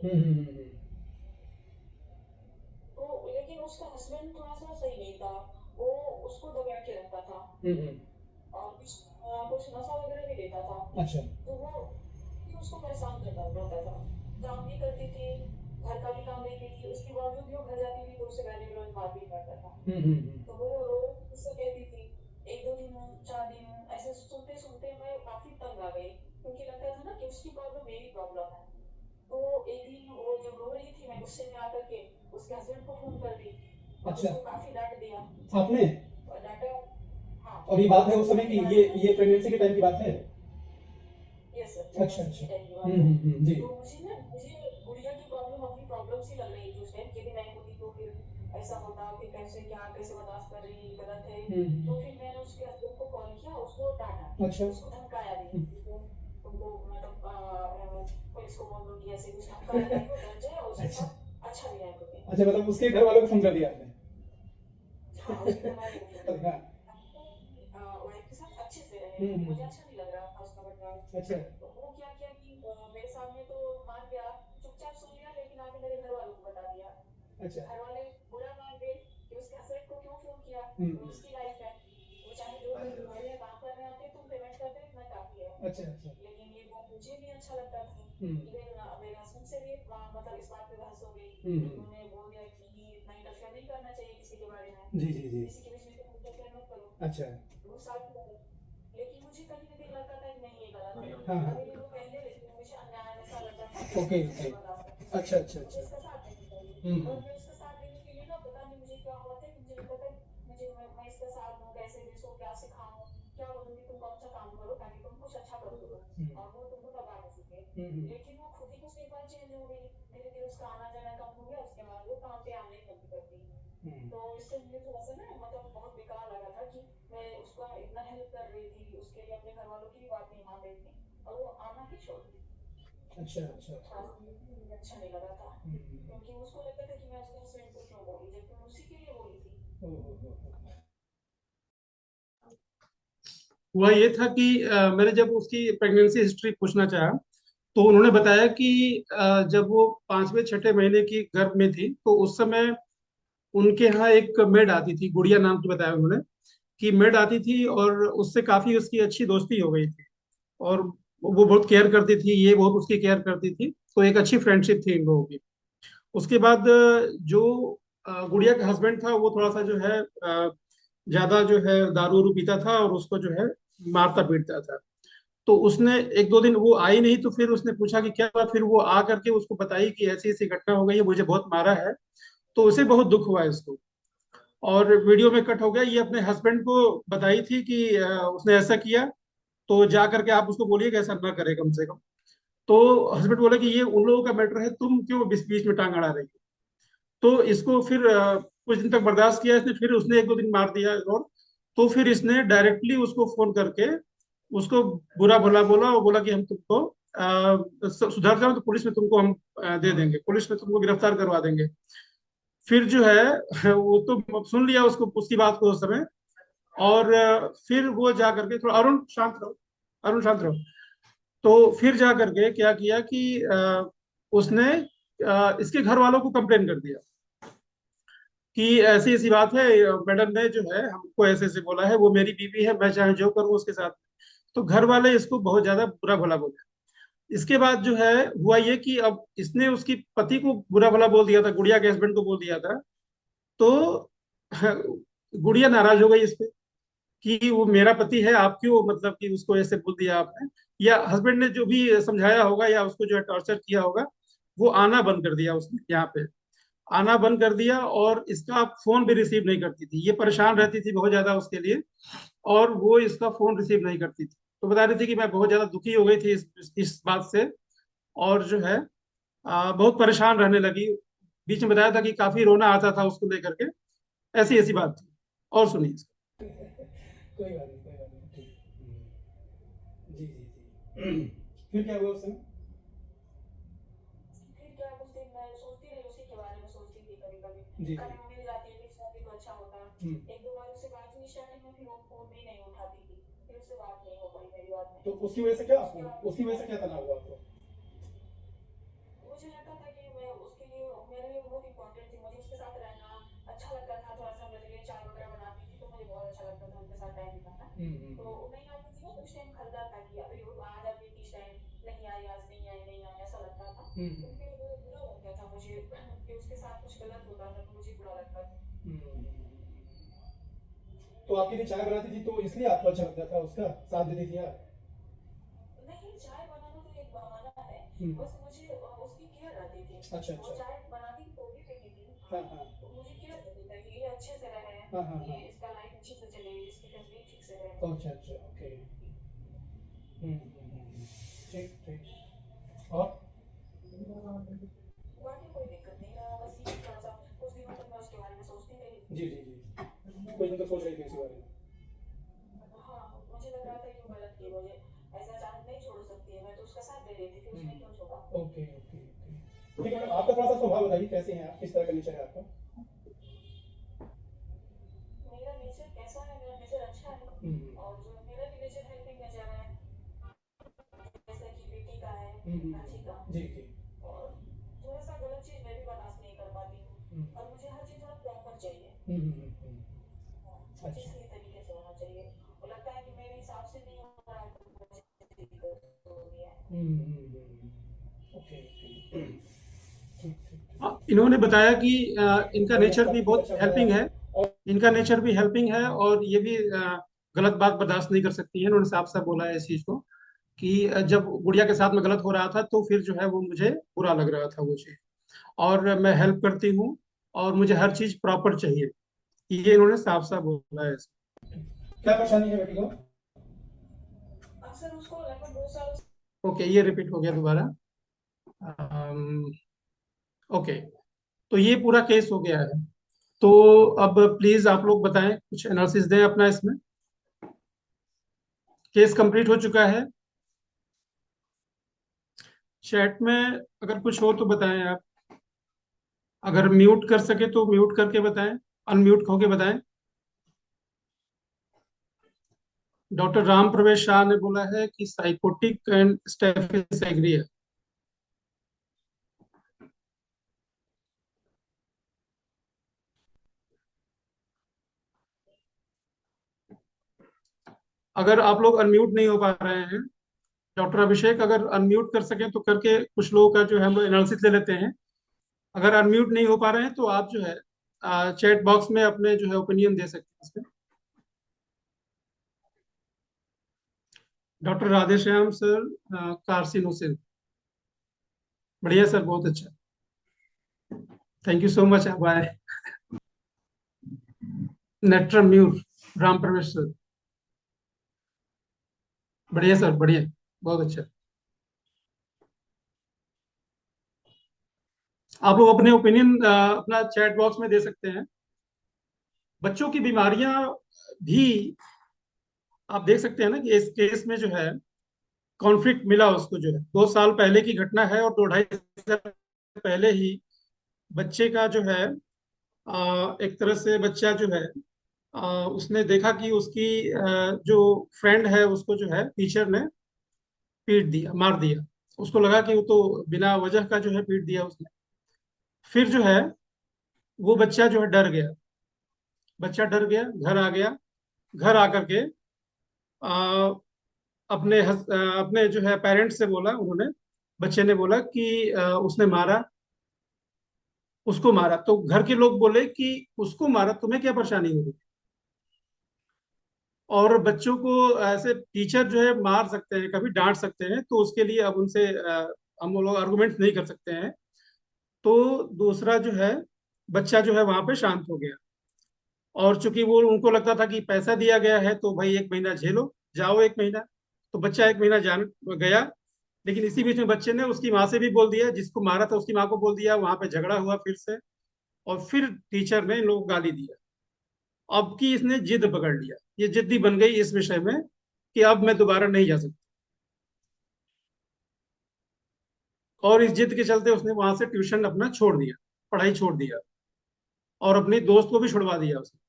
तो लेकिन उसका हस्बैंड थोड़ा सा सही नहीं था, वो उसको दबा के रखता था, और कुछ नशा वगैरह भी देता था। अच्छा। तो वो फिर उसको परेशान करता रहता था, काम भी करती थी, घर का भी काम देखती थी, उसके बावजूद भी वो घर जाती थी तो उसे गाली गलौज मारपीट करता था। तो वो रोज उससे कहती थी, 1 2 दिन 4 दिन ऐसे सुनते सुनते मैं काफी तंग आ गई, क्योंकि लगता था ना कि उसकी प्रॉब्लम मेरी प्रॉब्लम है। तो एक दिन वो जब रो रही थी, मैं गुस्से में आकर के उसके हस्बैंड को फोन कर दी, और अच्छा। उसको काफी डांट दिया। आपने? और डांटा। हाँ। और ये बात है उस समय की, ये प्रेगनेंसी के टाइम की बात है? यस सर, अच्छा प्रेगनेंसी अच्छा। की टाइम की बात है। जी। तो मुझे गुड़िया की प्रॉब्लम अपनी प्रॉब्लम सी लग रही थी उस टाइम, यदि मैं होती तो फिर ऐसा होता, फिर कैसे क्या कैसे बर्दाश्त कर रही, गलत है। तो फिर मैंने उसके हस्बैंड को कॉल किया, उसको डांटा, अच्छा। उसको धमकाया भी, उनको मतलब पुलिस को बोल दूंगी, ऐसे कुछ धमकाया ताकि वो डर जाए और उसके अच्छा साथ अच्छा भी रहे करें। अच्छा, मतलब उसके घर वालों को फोन कर दिया आपने? हाँ, उसके घर वालों को फोन हाँ। किया, वाइफ के साथ अच्छे से रहे, हम्म, मुझे अच्छा नहीं लग रहा था उसका बर्ताव। अच्छा तो वो क्या किया कि मेरे सामने तो मान गया, चुपचाप सुन लिया, लेकिन आगे मेरे घर वालों को बता दिया। अच्छा। घर वाले बुरा मान गए कि उसके हस्बैंड को क्यों फोन किया, हम्म, उसकी लाइफ है, वो चाहे जो करे, तुम्हारे यहाँ काम करने आते तुम पेमेंट करते इतना काफी है। अच्छा अच्छा। लेकिन ये बात मुझे नहीं अच्छा लगता था। हम्म, इवन मेरे हस्बैंड से भी मतलब इस बात पे बहस हो गई। उन्होंने बोल दिया कि इतना इंटरफेयर नहीं करना चाहिए किसी के बारे में, जी जी जी। किसी के बीच में तुम इंटरफेयर मत करो। अच्छा। वो साथ में रहे। लेकिन मुझे कहीं ना कहीं लगता था कि नहीं ये गलत है। हाँ हाँ। मेरे वो पहले, लेकिन मुझे अन्याय ऐसा लगता था ओके कि ओके। मुझे बर्दाश्त करना अच्छा चाहिए, अच्छा मुझे अच्छा। इसका साथ देना चाहिए। और मैं उसका साथ देने के लिए ना, पता नहीं मुझे क्या हुआ था कि मुझे लगता था मुझे मैं इसका साथ दूं, कैसे भी इसको क्या सिखाऊं, क्या बोलूं, लेकिन वो खुद ही कुछ देर बाद चेंज हो गई, धीरे धीरे उसका आना जाना कम हो गया, उसके बाद वो काम पे आने बंद कर दी। तो इससे मुझे थोड़ा सा ना मतलब बहुत बेकार लगा था कि मैं उसका इतना हेल्प कर रही थी, उसके लिए अपने घर वालों की भी बात नहीं मान रही थी और वो आना ही छोड़ दी। अच्छा अच्छा। थोड़ा सा मुझे अच्छा नहीं लगा था, क्योंकि उसको लगता था कि मैं उसके हस्बैंड को क्यों बोली, जबकि मैं उसी के लिए बोली थी। हुआ ये था कि मैंने जब उसकी प्रेगनेंसी हिस्ट्री पूछना चाहा तो उन्होंने बताया कि जब वो 5वें 6ठे महीने की गर्भ में थी तो उस समय उनके यहाँ एक मेड आती थी, गुड़िया नाम की बताया उन्होंने कि मेड आती थी और उससे काफी उसकी अच्छी दोस्ती हो गई थी। और वो बहुत केयर करती थी, ये बहुत उसकी केयर करती थी, तो एक अच्छी फ्रेंडशिप थी इन लोगों की। उसके बाद जो गुड़िया का हस्बैंड था वो थोड़ा सा जो है ज्यादा जो है दारू वारू पीता था और उसको जो है मारता पीटता था। तो उसने 1 2 दिन वो आई नहीं तो फिर उसने पूछा कि क्या हुआ, फिर वो आ करके उसको बताई कि ऐसी ऐसी घटना हो गई है, मुझे बहुत मारा है। तो उसे बहुत दुख हुआ इसको, और वीडियो में कट हो गया, ये अपने हस्बैंड को बताई थी कि उसने ऐसा किया, तो जा करके आप उसको बोलिए कि ऐसा ना करे कम से कम। तो हस्बैंड बोले कि ये उन लोगों का मैटर है, तुम क्यों बीच बीच में टांग अड़ा रही हो। तो इसको फिर कुछ दिन तक बर्दाश्त किया इसने, फिर उसने 1 2 दिन मार दिया। और तो फिर इसने डायरेक्टली उसको फोन करके उसको बुरा भला बोला और बोला कि हम तुमको सुधर जाओ तो पुलिस में तुमको हम दे देंगे, पुलिस में तुमको गिरफ्तार करवा देंगे। फिर जो है वो तो सुन लिया उसको, उसकी बात को उस समय। और फिर वो जा करके, थोड़ा अरुण शांत रहो, अरुण शांत रहो। तो फिर जा करके क्या किया कि उसने इसके घर वालों को कंप्लेन कर दिया कि ऐसी ऐसी बात है, मैडम ने जो है हमको ऐसे ऐसे बोला है, वो मेरी बीवी है, मैं चाहे जो करूँ उसके साथ। तो घर वाले इसको बहुत ज्यादा बुरा भला बोले। इसके बाद जो है हुआ ये कि अब इसने उसकी पति को बुरा भला बोल दिया था, गुड़िया के हस्बैंड को बोल दिया था। तो गुड़िया नाराज हो गई इस पे कि वो मेरा पति है, आप क्यों मतलब कि उसको ऐसे बोल दिया आपने, या हस्बैंड ने जो भी समझाया होगा या उसको जो है टॉर्चर किया होगा। वो आना बंद कर दिया उसने यहाँ पे, आना बंद कर दिया, और इसका फोन भी रिसीव नहीं करती थी, ये परेशान रहती थी बहुत ज्यादा उसके लिए। और वो इसका फोन रिसीव नहीं करती थी, तो बता रही थी कि मैं बहुत ज्यादा दुखी हो गई थी इस बात से। और जो है बहुत परेशान रहने लगी। बीच में बताया था कि काफी रोना आता था उसको लेकर के। ऐसी ऐसी बात थी। और सुनिए इसको। कोई बात नहीं, कोई बात नहीं, ठीक। जी जी जी। फिर क्या हुआ उस समय? फिर क्या, कुछ दिन मैं सोचती रही, उसी के बारे में सोचती थी कभी कभी। जी जी। कभी वो मिल जाती है मिल तो अच्छा होता। एक दो बार उससे बात हुई स्टार्टिंग में, फिर वो फोन भी नहीं उठाती थी, फिर उससे बात नहीं हो पाई मेरी बाद में। तो उसकी वजह से क्या उसके आपको, बाद उसकी वजह से क्या तनाव हुआ आपको? मुझे लगता था कि मैं उसके लिए, मेरे लिए बहुत इंपॉर्टेंट थी, मुझे उसके साथ रहना अच्छा लगता था। थोड़ा सा हम लोग के लिए चाय वगैरह बनाती थी तो मुझे बहुत अच्छा लगता था उनके साथ टाइम बिताना। तो वो नहीं आती थी ना तो उस टाइम खलता था कि अरे वो आ जाती थी इस टाइम, नहीं आई आज, नहीं आई नहीं आई, ऐसा लगता था। तो फिर वो बुरा लगता था मुझे कि उसके साथ कुछ गलत होता था, तो मुझे बुरा लगता था। तो आपके लिए चाय बनाती थी तो इसलिए आपको अच्छा लगता था, उसका साथ देती थी आप? नहीं, चाय बनाना तो एक बहाना है, बस मुझे उसकी केयर रहती थी। अच्छा वो अच्छा। चाय बनाती थी तो भी पीती थी, हाँ हाँ। हाँ तो मुझे केयर रहती था कि ये अच्छे से रहे, हाँ हाँ ये हाँ। इसका लाइफ अच्छे से चले, इसकी फैमिली ठीक से रहे। अच्छा अच्छा, ओके। ठीक ठीक। और बाकी कोई दिक्कत नहीं रहा, बस ये थोड़ा सा कुछ दिनों तक मैं उसके बारे में सोचती रही। जी जी जी, कोई दिन तो सोच रही थी उसी बारे में। हाँ, मुझे लग रहा था कि वो गलत की, मुझे ऐसा अचानक नहीं छोड़ सकती है, मैं तो उसका साथ दे रही थी, फिर उसने क्यों छोड़ा। Okay okay okay. ठीक है मैडम, आपका थोड़ा सा स्वभाव बताइए, कैसे हैं आप, किस तरह का नेचर है आपका? मेरा नेचर कैसा है, मेरा नेचर अच्छा है। और जो मेरा भी नेचर हेल्पिंग नेचर है, जैसे कि बेटी का है, अच्छी का। जी जी। और थोड़ा सा गलत चीज मैं भी बर्दाश्त नहीं कर पाती हूँ, और मुझे हर चीज थोड़ा प्रॉपर चाहिए। हर चीज अच्छा। सही तरीके से होना चाहिए, और लगता है कि मेरे हिसाब से नहीं हो रहा है तो मुझे दिक्कत हो रही है। Okay okay. ठीक ठीक। इन्होंने बताया कि इनका बढ़िया, नेचर भी काफी कुछ बहुत अच्छा बताया हेल्पिंग आपने। है। और इनका नेचर भी हेल्पिंग है, और ये भी गलत बात बर्दाश्त नहीं कर सकती है। इन्होंने साफ साफ बोला है इस चीज को कि जब गुड़िया के साथ में गलत हो रहा था तो फिर जो है वो मुझे बुरा लग रहा था वो चीज, और मैं हेल्प करती हूँ, और मुझे हर चीज प्रॉपर चाहिए, ये इन्होंने साफ साफ बोला है। क्या परेशानी है बेटी को? अक्सर उसको लगभग 2 साल ओके, ये रिपीट हो गया दोबारा। ओके, तो ये पूरा केस हो गया है। तो अब प्लीज आप लोग बताएं, कुछ एनालिसिस दें अपना इसमें। केस कंप्लीट हो चुका है। चैट में अगर कुछ हो तो बताएं आप। अगर म्यूट कर सके तो म्यूट करके बताएं, अनम्यूट होके बताएं। डॉक्टर राम प्रवेश शाह ने बोला है कि साइकोटिक एंड स्टेफिस एग्री है। अगर आप लोग अनम्यूट नहीं हो पा रहे हैं, डॉक्टर अभिषेक अगर अनम्यूट कर सकें तो करके कुछ लोगों का जो है हम लोग एनालिसिस ले लेते हैं। अगर अनम्यूट नहीं हो पा रहे हैं तो आप जो है चैट बॉक्स में अपने जो है ओपिनियन दे सकते हैं इसमें। Doctor Radheshyam sir, carcinosin. बढ़िया सर, बहुत अच्छा। Thank you so much. Bye. Natrum mur, Ram Pravesh sir. बढ़िया सर, बढ़िया, बहुत अच्छा। आप लोग अपने ओपिनियन अपना चैट बॉक्स में दे सकते हैं। बच्चों की बीमारियां भी आप देख सकते हैं ना कि इस केस में जो है कॉन्फ्लिक्ट मिला उसको, जो है 2 साल पहले की घटना है और 2 ढाई साल पहले ही बच्चे का जो है एक तरह से बच्चा जो है उसने देखा कि उसकी जो फ्रेंड है उसको जो है टीचर ने पीट दिया, मार दिया। उसको लगा कि वो तो बिना वजह का जो है पीट दिया उसने। फिर जो है वो बच्चा जो है डर गया। बच्चा डर गया, घर आ गया। घर आकर के आ, अपने जो है पेरेंट्स से बोला उन्होंने। बच्चे ने बोला कि उसने मारा, उसको मारा। तो घर के लोग बोले कि उसको मारा, तुम्हें क्या परेशानी हो रही। और बच्चों को ऐसे टीचर जो है मार सकते हैं, कभी डांट सकते हैं, तो उसके लिए अब उनसे हम लोग आर्गुमेंट नहीं कर सकते हैं। तो दूसरा जो है बच्चा जो है वहां पे शांत हो गया। और चूंकि वो उनको लगता था कि पैसा दिया गया है तो भाई 1 महीना झेलो, जाओ 1 महीना। तो बच्चा 1 महीना जान गया। लेकिन इसी बीच में बच्चे ने उसकी माँ से भी बोल दिया, जिसको मारा था उसकी माँ को बोल दिया। वहां पे झगड़ा हुआ फिर से। और फिर टीचर ने इन लोगों को गाली दिया। अब की इसने जिद पकड़ लिया, ये जिद्दी बन गई इस विषय में कि अब मैं दोबारा नहीं जा सकता। और इस जिद के चलते उसने वहां से ट्यूशन अपना छोड़ दिया, पढ़ाई छोड़ दिया। और अपने दोस्त को भी छुड़वा दिया उसने।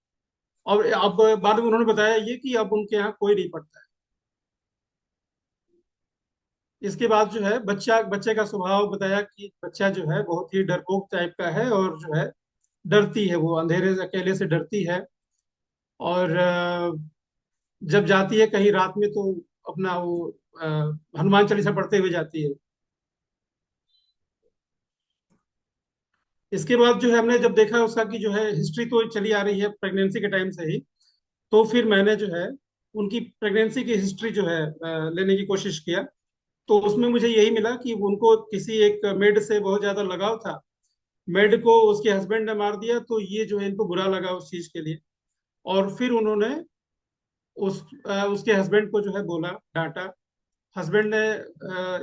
और अब बाद में उन्होंने बताया ये कि अब उनके यहाँ कोई नहीं पढ़ता है। इसके बाद जो है बच्चे का स्वभाव बताया कि बच्चा जो है बहुत ही डरपोक टाइप का है, और जो है डरती है, वो अंधेरे से अकेले से डरती है। और जब जाती है कहीं रात में तो अपना वो अ, हनुमान चालीसा पढ़ते हुए जाती है। इसके बाद जो है हमने जब देखा उसका कि जो है हिस्ट्री तो चली आ रही है प्रेगनेंसी के टाइम से ही। तो फिर मैंने जो है उनकी प्रेगनेंसी की हिस्ट्री जो है लेने की कोशिश किया। तो उसमें मुझे यही मिला कि उनको किसी एक मेड से बहुत ज्यादा लगाव था। मेड को उसके हस्बैंड ने मार दिया, तो ये जो है इनको बुरा लगा उस चीज के लिए। और फिर उन्होंने उसके हस्बैंड को जो है बोला, डांटा। हस्बैंड ने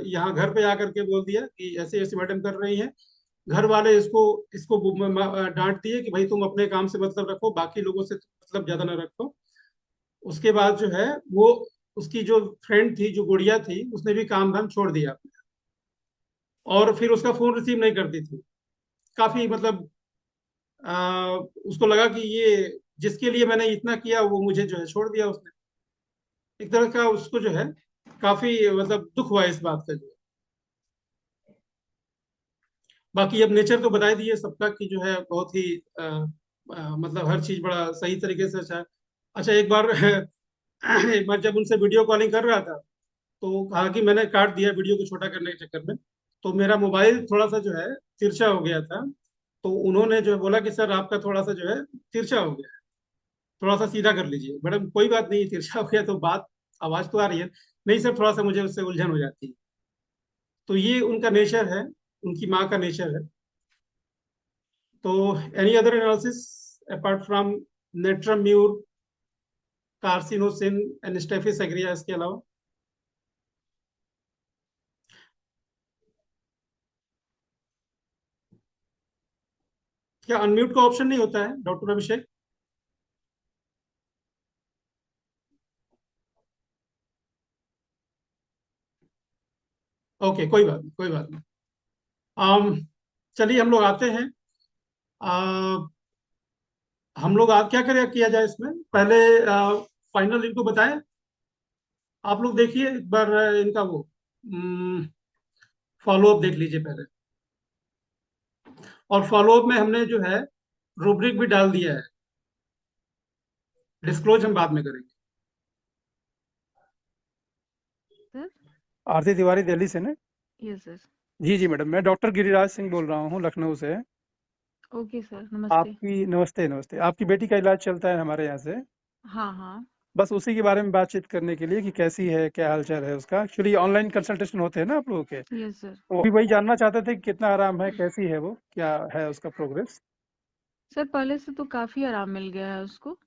यहाँ घर पे आकर के बोल दिया कि ऐसे ऐसे मैडम कर रही हैं। घर वाले इसको इसको डांट दिए कि भाई तुम अपने काम से मतलब रखो, बाकी लोगों से मतलब ज्यादा ना रखो। उसके बाद जो है वो उसकी जो फ्रेंड थी, जो गुड़िया थी, उसने भी काम धाम छोड़ दिया। और फिर उसका फोन रिसीव नहीं करती थी काफी, मतलब उसको लगा कि ये जिसके लिए मैंने इतना किया वो मुझे जो है छोड़ दिया उसने। एक तरह का उसको जो है काफी मतलब दुख हुआ इस बात का जो है। बाकी अब नेचर तो बता ही दिए सबका कि जो है बहुत ही मतलब हर चीज बड़ा सही तरीके से अच्छा है। अच्छा, एक बार एक बार जब उनसे वीडियो कॉलिंग कर रहा था, तो कहा कि मैंने काट दिया वीडियो को छोटा करने के चक्कर में। तो मेरा मोबाइल थोड़ा सा जो है तिरछा हो गया था। तो उन्होंने जो है बोला कि सर आपका थोड़ा सा जो है तिरछा हो गया है, थोड़ा सा सीधा कर लीजिए। मैडम कोई बात नहीं, तिरछा हो गया तो बात, आवाज तो आ रही है। नहीं सर, थोड़ा सा मुझे उससे उलझन हो जाती है। तो ये उनका नेचर है, उनकी माँ का नेचर है। तो any other analysis apart from natrum mur, carcinosin and staphysagria, इसके अलावा? क्या अनम्यूट का ऑप्शन नहीं होता है डॉक्टर अभिषेक? ओके, कोई बात नहीं, कोई बात नहीं। आम चलिए हम लोग आते हैं। आ, हम लोग आज क्या करें, किया जाए इसमें पहले फाइनल इनको बताएं। आप लोग देखिए एक बार इनका वो फॉलो अप देख लीजिए पहले। और फॉलो अप में हमने जो है रूब्रिक भी डाल दिया है। डिस्क्लोज हम बाद में करेंगे। सर। आरती तिवारी दिल्ली से ना? Yes sir. जी जी मैडम, मैं डॉक्टर गिरिराज सिंह बोल रहा हूँ लखनऊ से। ओके सर, नमस्ते। आपकी नमस्ते नमस्ते, आपकी बेटी का इलाज चलता है हमारे यहाँ से। हाँ हाँ। बस उसी के बारे में बातचीत करने के लिए कि कैसी है, क्या हालचाल है उसका। एक्चुअली ऑनलाइन कंसल्टेशन होते हैं ना आप लोगों के, यस सर। तो अभी वही जानना चाहते थे कि कितना आराम है, कैसी है वो, क्या है उसका प्रोग्रेस। सर पहले से तो काफी आराम मिल गया है उसको। और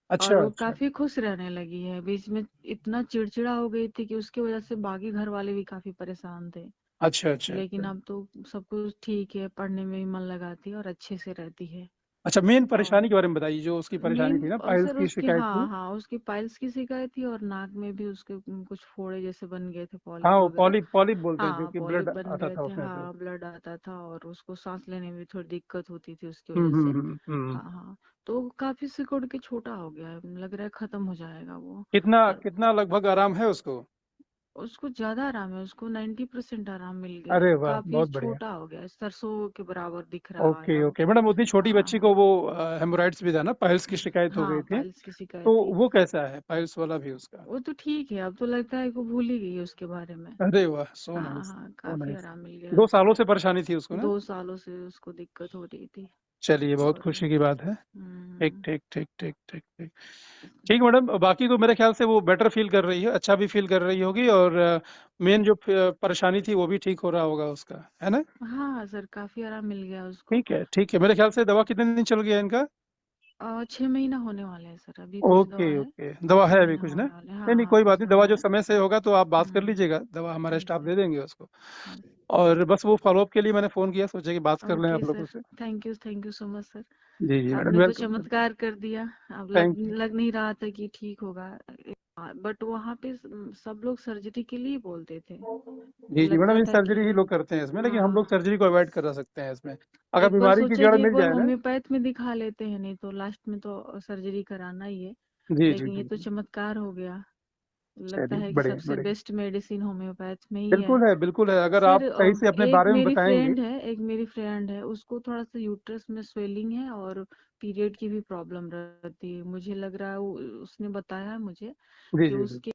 अच्छा वो अच्छा काफी खुश रहने लगी है। बीच में इतना चिड़चिड़ा हो गई थी कि उसकी वजह से बाकी घर वाले भी काफी परेशान थे। अच्छा अच्छा लेकिन अच्छा। अब तो सब कुछ ठीक है, पढ़ने में भी मन लगाती है और अच्छे से रहती है। अच्छा, मेन और परेशानी के बारे में बताइए, जो उसकी परेशानी मेन थी ना, पाइल्स सर की उसकी, शिकायत हाँ थी। हाँ, उसकी पाइल्स की शिकायत थी और नाक में भी उसके कुछ फोड़े जैसे बन गए थे, हाँ, पॉलिप वो वगैरह। पॉलिप पॉलिप बोलते हैं, जो हाँ कि ब्लड पॉलिप बन आता गए था थे, उसमें से। हाँ ब्लड आता था और उसको सांस लेने में भी थोड़ी दिक्कत होती थी उसकी वजह से। हाँ हाँ। तो काफी सिकुड़ के छोटा हो गया है, लग रहा है खत्म हो जाएगा वो। कितना और कितना लगभग आराम है उसको? उसको ज्यादा आराम है, उसको 90% आराम मिल गया अरे है, वाह, काफी बहुत बढ़िया। छोटा हो गया है, सरसों के बराबर दिख रहा ओके है अब। ओके मैडम, उतनी छोटी हाँ बच्ची को हाँ। वो हेमोराइड्स भी था ना, पाइल्स की शिकायत हो हाँ गई थी। पाइल्स की शिकायत तो थी। वो कैसा है, पाइल्स वाला भी उसका? वो तो ठीक है, अब तो लगता है कि वो भूल ही गई है उसके बारे में। अरे वाह, सो हाँ नाइस हाँ, सो काफी नाइस। आराम मिल गया है 2 सालों उसको। से परेशानी थी उसको ना? 2 सालों से उसको दिक्कत हो रही थी। चलिए, बहुत और खुशी की बात है। ठीक हम्म। ठीक ठीक ठीक ठीक ठीक। ठीक मैडम, बाकी तो मेरे ख्याल से वो बेटर फील कर रही है, अच्छा भी फील कर रही होगी, और मेन जो परेशानी थी वो भी ठीक हो रहा होगा उसका, है ना? हाँ सर, काफी आराम मिल गया उसको। ठीक है ठीक है, मेरे ख्याल से दवा कितने दिन चल गया इनका? 6 महीना होने वाले हैं सर, अभी कुछ ओके दवा है। ओके, दवा है छह अभी महीना कुछ ना? होने वाले हैं, नहीं हाँ नहीं, हाँ कोई कुछ बात नहीं, दवा दवा जो है। समय से होगा तो आप बात कर हम्म। लीजिएगा, दवा हमारा यस स्टाफ सर। दे देंगे उसको। यस। और बस वो फॉलोअप के लिए मैंने फ़ोन किया, सोचा कि बात कर लें ओके आप लोगों सर। से। Thank you so much sir. जी जी मैडम, आपने तो वेलकम वेलकम। चमत्कार कर दिया। अब थैंक यू। लग नहीं रहा था कि ठीक होगा। बट वहाँ पे सब लोग सर्जरी के लिए बोलते थे। जी जी मैडम, लगता ये था कि सर्जरी ही लोग करते हैं इसमें, लेकिन हम लोग हाँ, सर्जरी को अवॉइड करा सकते हैं इसमें, अगर एक बार बीमारी की सोचे जड़ कि एक मिल बार जाए ना। होम्योपैथ में दिखा लेते हैं, नहीं तो लास्ट में तो सर्जरी कराना ही है। जी जी लेकिन ये जी तो जी। चमत्कार हो गया। लगता चलिए, है कि बढ़िया सबसे बढ़िया। बेस्ट मेडिसिन होम्योपैथ में ही है। बिल्कुल है बिल्कुल है, अगर सर आप सही से अपने बारे में बताएंगे। एक मेरी फ्रेंड है, उसको थोड़ा सा यूट्रस में स्वेलिंग है और पीरियड की भी प्रॉब्लम रहती है। मुझे लग रहा है उसने बताया है मुझे जी कि जी जी। उसके।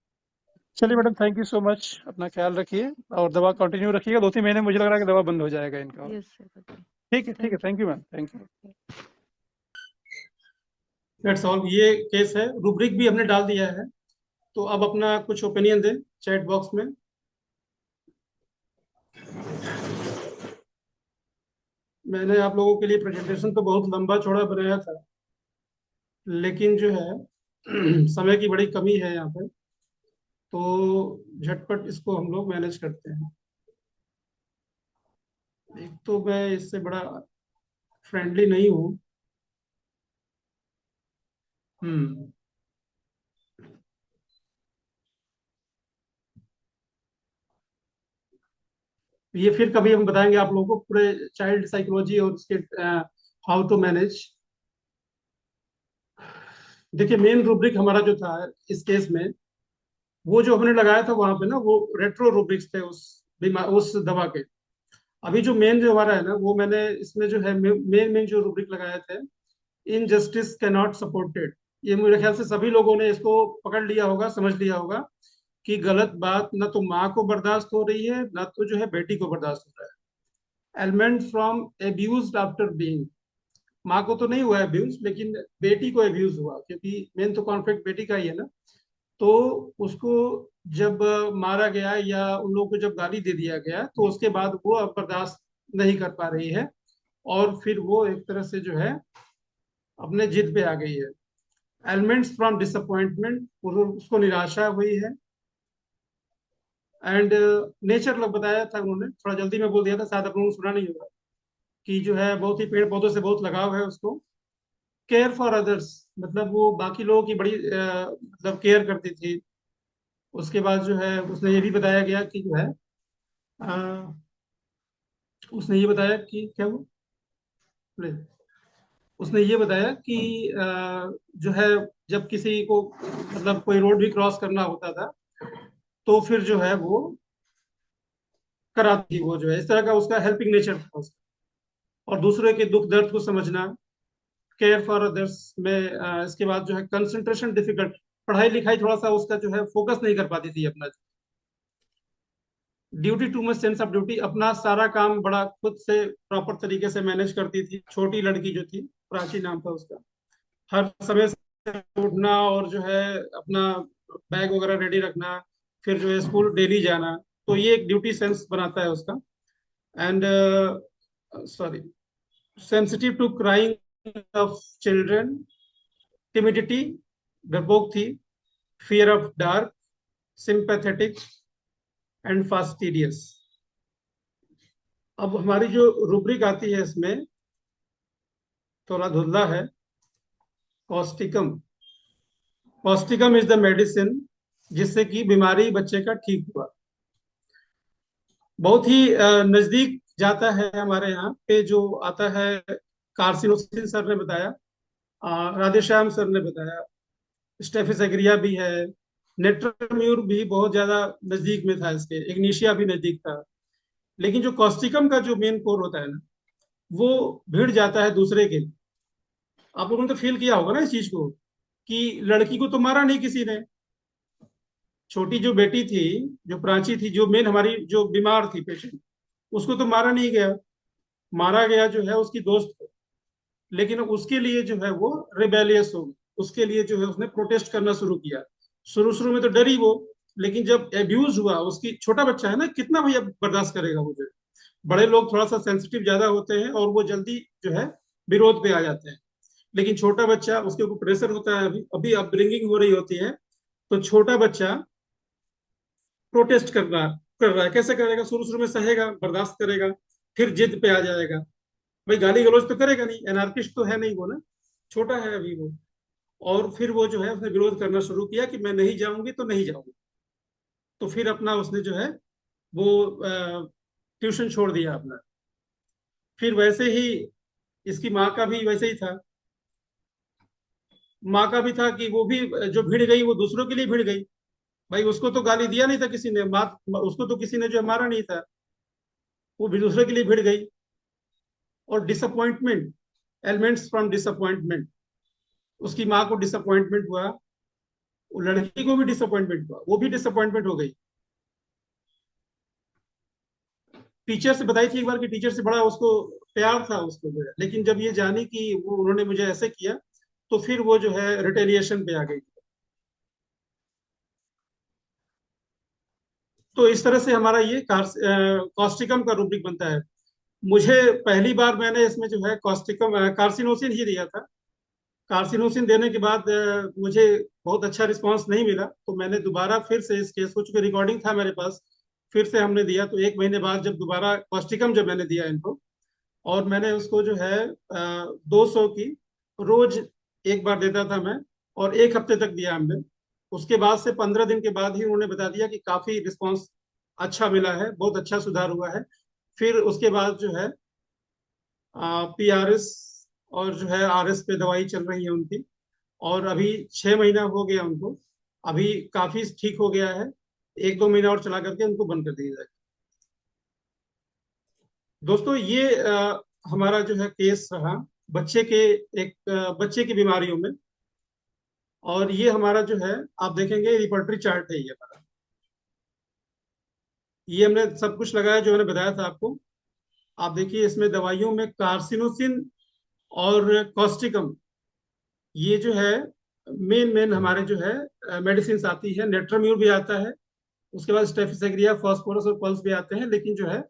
चलिए madam, thank you so much, अपना ख्याल रखिए और दवा कंटिन्यू रखिएगा। 2-3 महीने मुझे लग रहा है कि दवा बंद हो जाएगा इनका। यस सर, बताइए। ठीक है, thank you. Thank you ma'am, thank you. That's all, ये केस है। रूब्रिक भी हमने डाल दिया है। तो अब अपना कुछ ओपिनियन दें चैट बॉक्स में। मैंने आप लोगों के लिए प्रेजेंटेशन तो बहुत लंबा चौड़ा बनाया था, लेकिन जो है समय की बड़ी कमी है यहाँ पे, तो झटपट इसको हम लोग मैनेज करते हैं। एक तो मैं इससे बड़ा फ्रेंडली नहीं हूँ। हम्म। ये फिर कभी हम बताएंगे आप लोगों को पूरे चाइल्ड साइकोलॉजी और उसके हाउ टू मैनेज। देखिए, मेन रूब्रिक हमारा जो था इस केस में, वो जो हमने लगाया था वहां पे ना, वो रेट्रो रूब्रिक्स थे उस बीमार उस दवा के। अभी जो मेन जो हमारा है ना, वो मैंने इसमें जो है मेन मेन जो रूब्रिक लगाए थे, इनजस्टिस कैन नॉट सपोर्टेड। ये मेरे ख्याल से सभी लोगों ने इसको पकड़ लिया होगा, समझ लिया होगा कि गलत बात ना तो माँ को बर्दाश्त हो रही है, ना तो जो है बेटी को बर्दाश्त हो रहा है। Element from abuse after being, माँ को तो नहीं हुआ एब्यूज, लेकिन बेटी को एब्यूज हुआ, क्योंकि मेन तो कॉन्फ्लिक्ट बेटी का ही है ना। तो उसको जब मारा गया या उन लोगों को जब गाली दे दिया गया, तो उसके बाद वो अब बर्दाश्त नहीं कर पा रही है, और फिर वो एक तरह से जो है अपने जिद पे आ गई है। एलिमेंट्स फ्रॉम डिसअपॉइंटमेंट, उसको निराशा हुई है। एंड नेचर लोग बताया था उन्होंने, थोड़ा जल्दी में बोल दिया था, शायद आप लोगों ने सुना नहीं होगा। कि जो है बहुत ही पेड़ पौधों से बहुत लगाव है उसको। केयर फॉर अदर्स, मतलब वो बाकी लोगों की बड़ी मतलब केयर करती थी। उसके बाद जो है उसने ये भी बताया गया कि जो है अ, उसने ये बताया कि क्या वो उसने ये बताया कि जो है जब किसी को मतलब कोई रोड भी क्रॉस करना होता था तो फिर जो है वो कराती थी। वो जो है इस तरह का उसका हेल्पिंग नेचर था उसका। और दूसरे के दुख दर्द को समझना, केयर फॉर अदर्स में इसके बाद जो है कंसंट्रेशन डिफिकल्ट, पढ़ाई लिखाई थोड़ा सा उसका जो है फोकस नहीं कर पाती थी अपना। Duty too much sense of duty, अपना सारा काम बड़ा खुद से प्रॉपर तरीके से मैनेज करती थी। छोटी लड़की जो थी, प्राची नाम था उसका, हर समय से उठना और जो है अपना बैग वगैरह रेडी रखना, फिर जो है स्कूल डेली जाना। तो ये एक ड्यूटी सेंस बनाता है उसका। And sorry, sensitive to crying of children, timidity, डरपोक थी, fear of dark, sympathetic and fastidious. अब हमारी जो रूब्रिक आती है इसमें थोड़ा धुंधला है। Causticum, Causticum is the medicine जिससे कि बीमारी बच्चे का ठीक हुआ। बहुत ही नजदीक जाता है हमारे यहाँ पे जो आता है। कार्सिनोसिन सर ने बताया, राधेश्याम सर ने बताया, स्टेफिस एग्रिया भी है, नेट्रम्यूर भी बहुत ज्यादा नजदीक में था इसके, इग्निशिया भी नजदीक था। लेकिन जो कॉस्टिकम का जो मेन कोर होता है ना, वो भिड़ जाता है दूसरे के। आप लोगों ने तो फील किया होगा ना इस चीज को, कि लड़की को तो मारा नहीं किसी ने, छोटी जो बेटी थी, जो प्राची थी, जो मेन हमारी जो बीमार थी पेशेंट, उसको तो मारा नहीं गया। मारा गया जो है उसकी दोस्त को। लेकिन उसके लिए जो है वो रिबेलियस हो गई, उसके लिए जो है उसने प्रोटेस्ट करना शुरू किया। शुरू शुरू में तो डरी वो, लेकिन जब एब्यूज हुआ, उसकी छोटा बच्चा है ना, कितना भैया बर्दाश्त करेगा वो जो है। बड़े लोग थोड़ा सा सेंसिटिव ज्यादा होते हैं और वो जल्दी जो है विरोध पे आ जाते हैं। लेकिन छोटा बच्चा, उसके ऊपर प्रेशर होता है, अभी अभी अपब्रिंगिंग हो रही होती है, तो छोटा बच्चा प्रोटेस्ट कर रहा है कैसे करेगा? शुरू शुरू में सहेगा, बर्दाश्त करेगा, फिर जिद पे आ जाएगा। भाई गाली गलौज तो करेगा नहीं, एनार्किस्ट तो है नहीं वो ना, छोटा है अभी वो। और फिर वो जो है उसने विरोध करना शुरू किया कि मैं नहीं जाऊंगी तो नहीं जाऊंगी। तो फिर अपना उसने जो है वो ट्यूशन छोड़ दिया अपना। फिर वैसे ही इसकी माँ का भी वैसे ही था। माँ का भी था कि वो भी जो भिड़ गई वो दूसरों के लिए भिड़ गई। भाई उसको तो गाली दिया नहीं था किसी ने, मार उसको तो किसी ने जो है मारा नहीं था, वो भी दूसरे के लिए भिड़ गई। और डिसअपॉइंटमेंट, एलिमेंट्स फ्रॉम डिसअपॉइंटमेंट, उसकी माँ को डिसअपॉइंटमेंट हुआ, वो लड़की को भी डिसअपॉइंटमेंट हुआ, वो भी डिसअपॉइंटमेंट हो गई। टीचर से बताई थी एक बार कि टीचर से बड़ा उसको प्यार था उसको जो है, लेकिन जब ये जानी कि वो उन्होंने मुझे ऐसे किया, तो फिर वो जो है रिटेलिएशन पे आ गई। तो इस तरह से हमारा ये कॉस्टिकम का रूब्रिक बनता है। मुझे पहली बार मैंने इसमें जो है कॉस्टिकम कार्सिनोसिन ही दिया था। कार्सिनोसिन देने के बाद मुझे बहुत अच्छा रिस्पांस नहीं मिला, तो मैंने दोबारा फिर से इस केस को, चूंकि रिकॉर्डिंग था मेरे पास, फिर से हमने दिया। तो 1 महीने बाद जब दोबारा कॉस्टिकम जब मैंने दिया इनको, और मैंने उसको जो है 200 की रोज एक बार देता था मैं, और 1 हफ्ते तक दिया हमने। उसके बाद से 15 दिन के बाद ही उन्होंने बता दिया कि काफी रिस्पांस अच्छा मिला है, बहुत अच्छा सुधार हुआ है। फिर उसके बाद जो है PRS और जो है RS पे दवाई चल रही है उनकी। और अभी 6 महीना हो गया उनको, अभी काफी ठीक हो गया है। 1-2 महीना और चला करके उनको बंद कर दिया जाए। दोस्तों ये हमारा जो है केस रहा बच्चे के, एक बच्चे की बीमारियों में। और ये हमारा जो है, आप देखेंगे रिपर्टरी चार्ट है ये हमारा। ये हमने सब कुछ लगाया जो मैंने बताया था आपको। आप देखिए इसमें दवाइयों में कार्सिनोसिन और कॉस्टिकम, ये जो है मेन मेन हमारे जो है मेडिसिन आती है। नेट्रम्यूर भी आता है, उसके बाद स्टेफिसेग्रिया, फॉस्फोरस और पल्स भी आते हैं। लेकिन जो है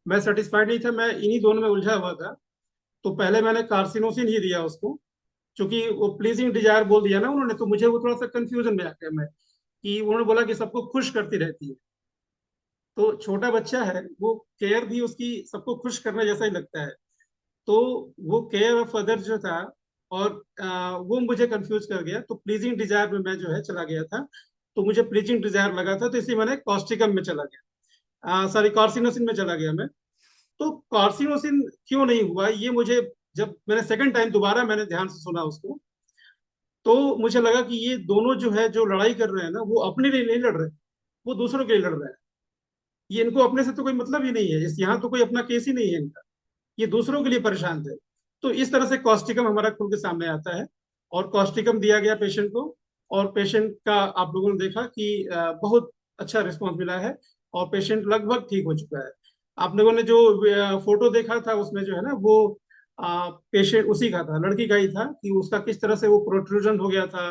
मैं सेटिस्फाइड नहीं था, मैं इन्हीं दोनों में उलझा हुआ था। तो पहले मैंने कार्सिनोसिन ही दिया उसको, क्योंकि वो प्लीजिंग डिजायर बोल दिया ना उन्होंने, तो मुझे वो थोड़ा सा कंफ्यूजन में आ गया मैं, कि उन्होंने बोला कि सबको खुश करती रहती है। तो छोटा बच्चा है, वो केयर भी उसकी सबको खुश करने जैसा ही लगता है। तो वो केयर ऑफ अदर जो था, और वो मुझे कंफ्यूज कर गया, तो प्लीजिंग डिजायर में मैं जो है चला गया था। तो मुझे प्लीजिंग डिजायर लगा था, तो इसलिए मैंने कॉस्टिकम में चला गया, सॉरी कार्सिनोसिन में चला गया मैं। तो कार्सिनोसिन क्यों नहीं हुआ, ये मुझे जब मैंने सेकंड टाइम दोबारा मैंने ध्यान से सुना उसको, तो मुझे लगा कि ये दोनों जो है जो लड़ाई कर रहे हैं ना, वो अपने लिए नहीं लड़ रहे, वो दूसरों के लिए लड़ रहे हैं। ये इनको अपने से तो कोई मतलब ही नहीं है, इस यहाँ तो कोई अपना केस ही नहीं है इनका, ये दूसरों के लिए परेशान थे। तो इस तरह से कॉस्टिकम हमारा खुल के सामने आता है, और कॉस्टिकम दिया गया पेशेंट को, और पेशेंट का आप लोगों ने देखा कि बहुत अच्छा रिस्पॉन्स मिला है, और पेशेंट लगभग ठीक हो चुका है। आप लोगों ने जो फोटो देखा था उसमें जो है ना, वो पेशेंट उसी का था, लड़की का ही था, कि उसका किस तरह से वो प्रोट्रूजन हो गया था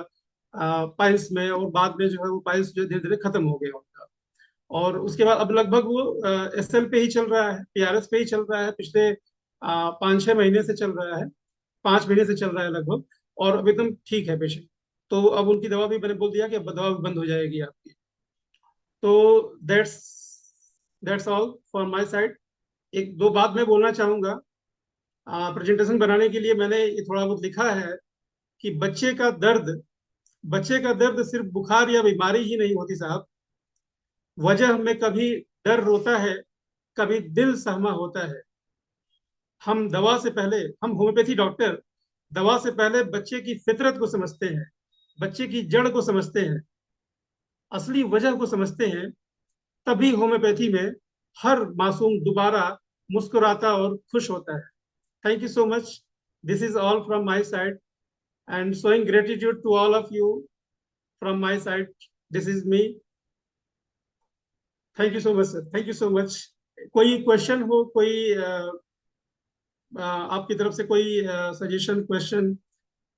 पाइल्स में, और बाद में जो है वो पाइल्स जो धीरे धीरे खत्म हो गया उनका। और उसके बाद अब लगभग वो एसएल पे ही चल रहा है, पीआरएस पे ही चल रहा है, पिछले 5-6 महीने से चल रहा है, 5 महीने से चल रहा है लगभग, और अब एकदम ठीक है पेशेंट। तो अब उनकी दवा भी मैंने बोल दिया कि अब दवा भी बंद हो जाएगी आपकी। तो that's that's all for my side. एक दो बात मैं बोलना चाहूंगा, प्रेजेंटेशन बनाने के लिए मैंने ये थोड़ा बहुत लिखा है कि बच्चे का दर्द सिर्फ बुखार या बीमारी ही नहीं होती साहब, वजह में कभी डर रोता है, कभी दिल सहमा होता है। हम होम्योपैथी डॉक्टर दवा से पहले बच्चे की फितरत को समझते हैं, बच्चे की जड़ को समझते हैं, असली वजह को समझते हैं। तभी होम्योपैथी में हर मासूम दोबारा मुस्कुराता और खुश होता है। Thank you so much. This is all from my side, and showing gratitude to all of you from my side. This is me. Thank you so much sir, thank you so much. कोई क्वेश्चन हो, कोई आपकी तरफ से कोई सजेशन, क्वेश्चन,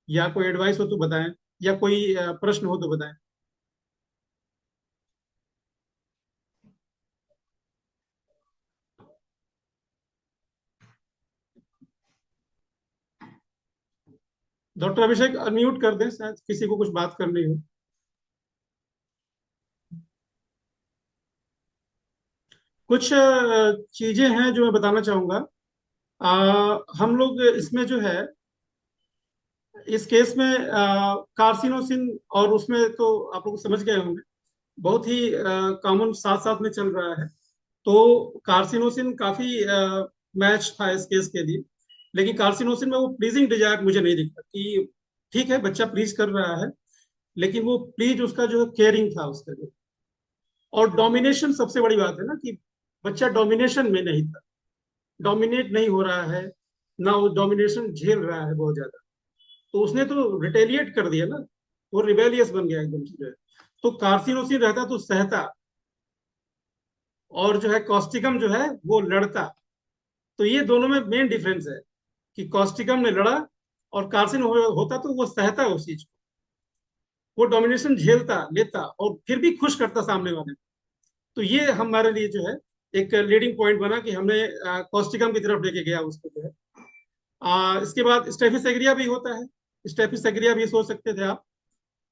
या कोई एडवाइस हो तो बताएं, या कोई प्रश्न हो तो बताएं। डॉक्टर अभिषेक अनम्यूट कर दें, शायद किसी को कुछ बात करनी हो। कुछ चीजें हैं जो मैं बताना चाहूंगा। हम लोग इसमें जो है, इस केस में कार्सिनोसिन, और उसमें तो आप लोग समझ गए होंगे, बहुत ही कॉमन साथ साथ में चल रहा है। तो कार्सिनोसिन काफी मैच था इस केस के लिए, लेकिन कार्सिनोसिन में वो प्लीजिंग डिजायर मुझे नहीं दिखा कि ठीक है बच्चा प्लीज कर रहा है, लेकिन वो प्लीज उसका जो केयरिंग था उसका जो, और डोमिनेशन सबसे बड़ी बात है ना, कि बच्चा डोमिनेशन में नहीं था, डोमिनेट नहीं हो रहा है ना, वो डोमिनेशन झेल रहा है बहुत ज्यादा। तो उसने तो रिटेलिएट कर दिया ना, वो रिबेलियस बन गया एकदम से जो है। तो कार्सिनोसिन रहता तो सहता, और जो है कॉस्टिकम जो है वो लड़ता। तो ये दोनों में मेन डिफरेंस है, कि कॉस्टिकम ने लड़ा, और कार्सिन होता तो वो सहता उस चीज को, वो डोमिनेशन झेलता लेता, और फिर भी खुश करता सामने वाले को। तो ये हमारे लिए जो है एक लीडिंग पॉइंट बना, कि हमने कॉस्टिकम की तरफ लेके गया उसको जो है। इसके बाद स्टेफिस एग्रिया भी होता है, स्टेफिस एग्रिया भी सोच सकते थे आप।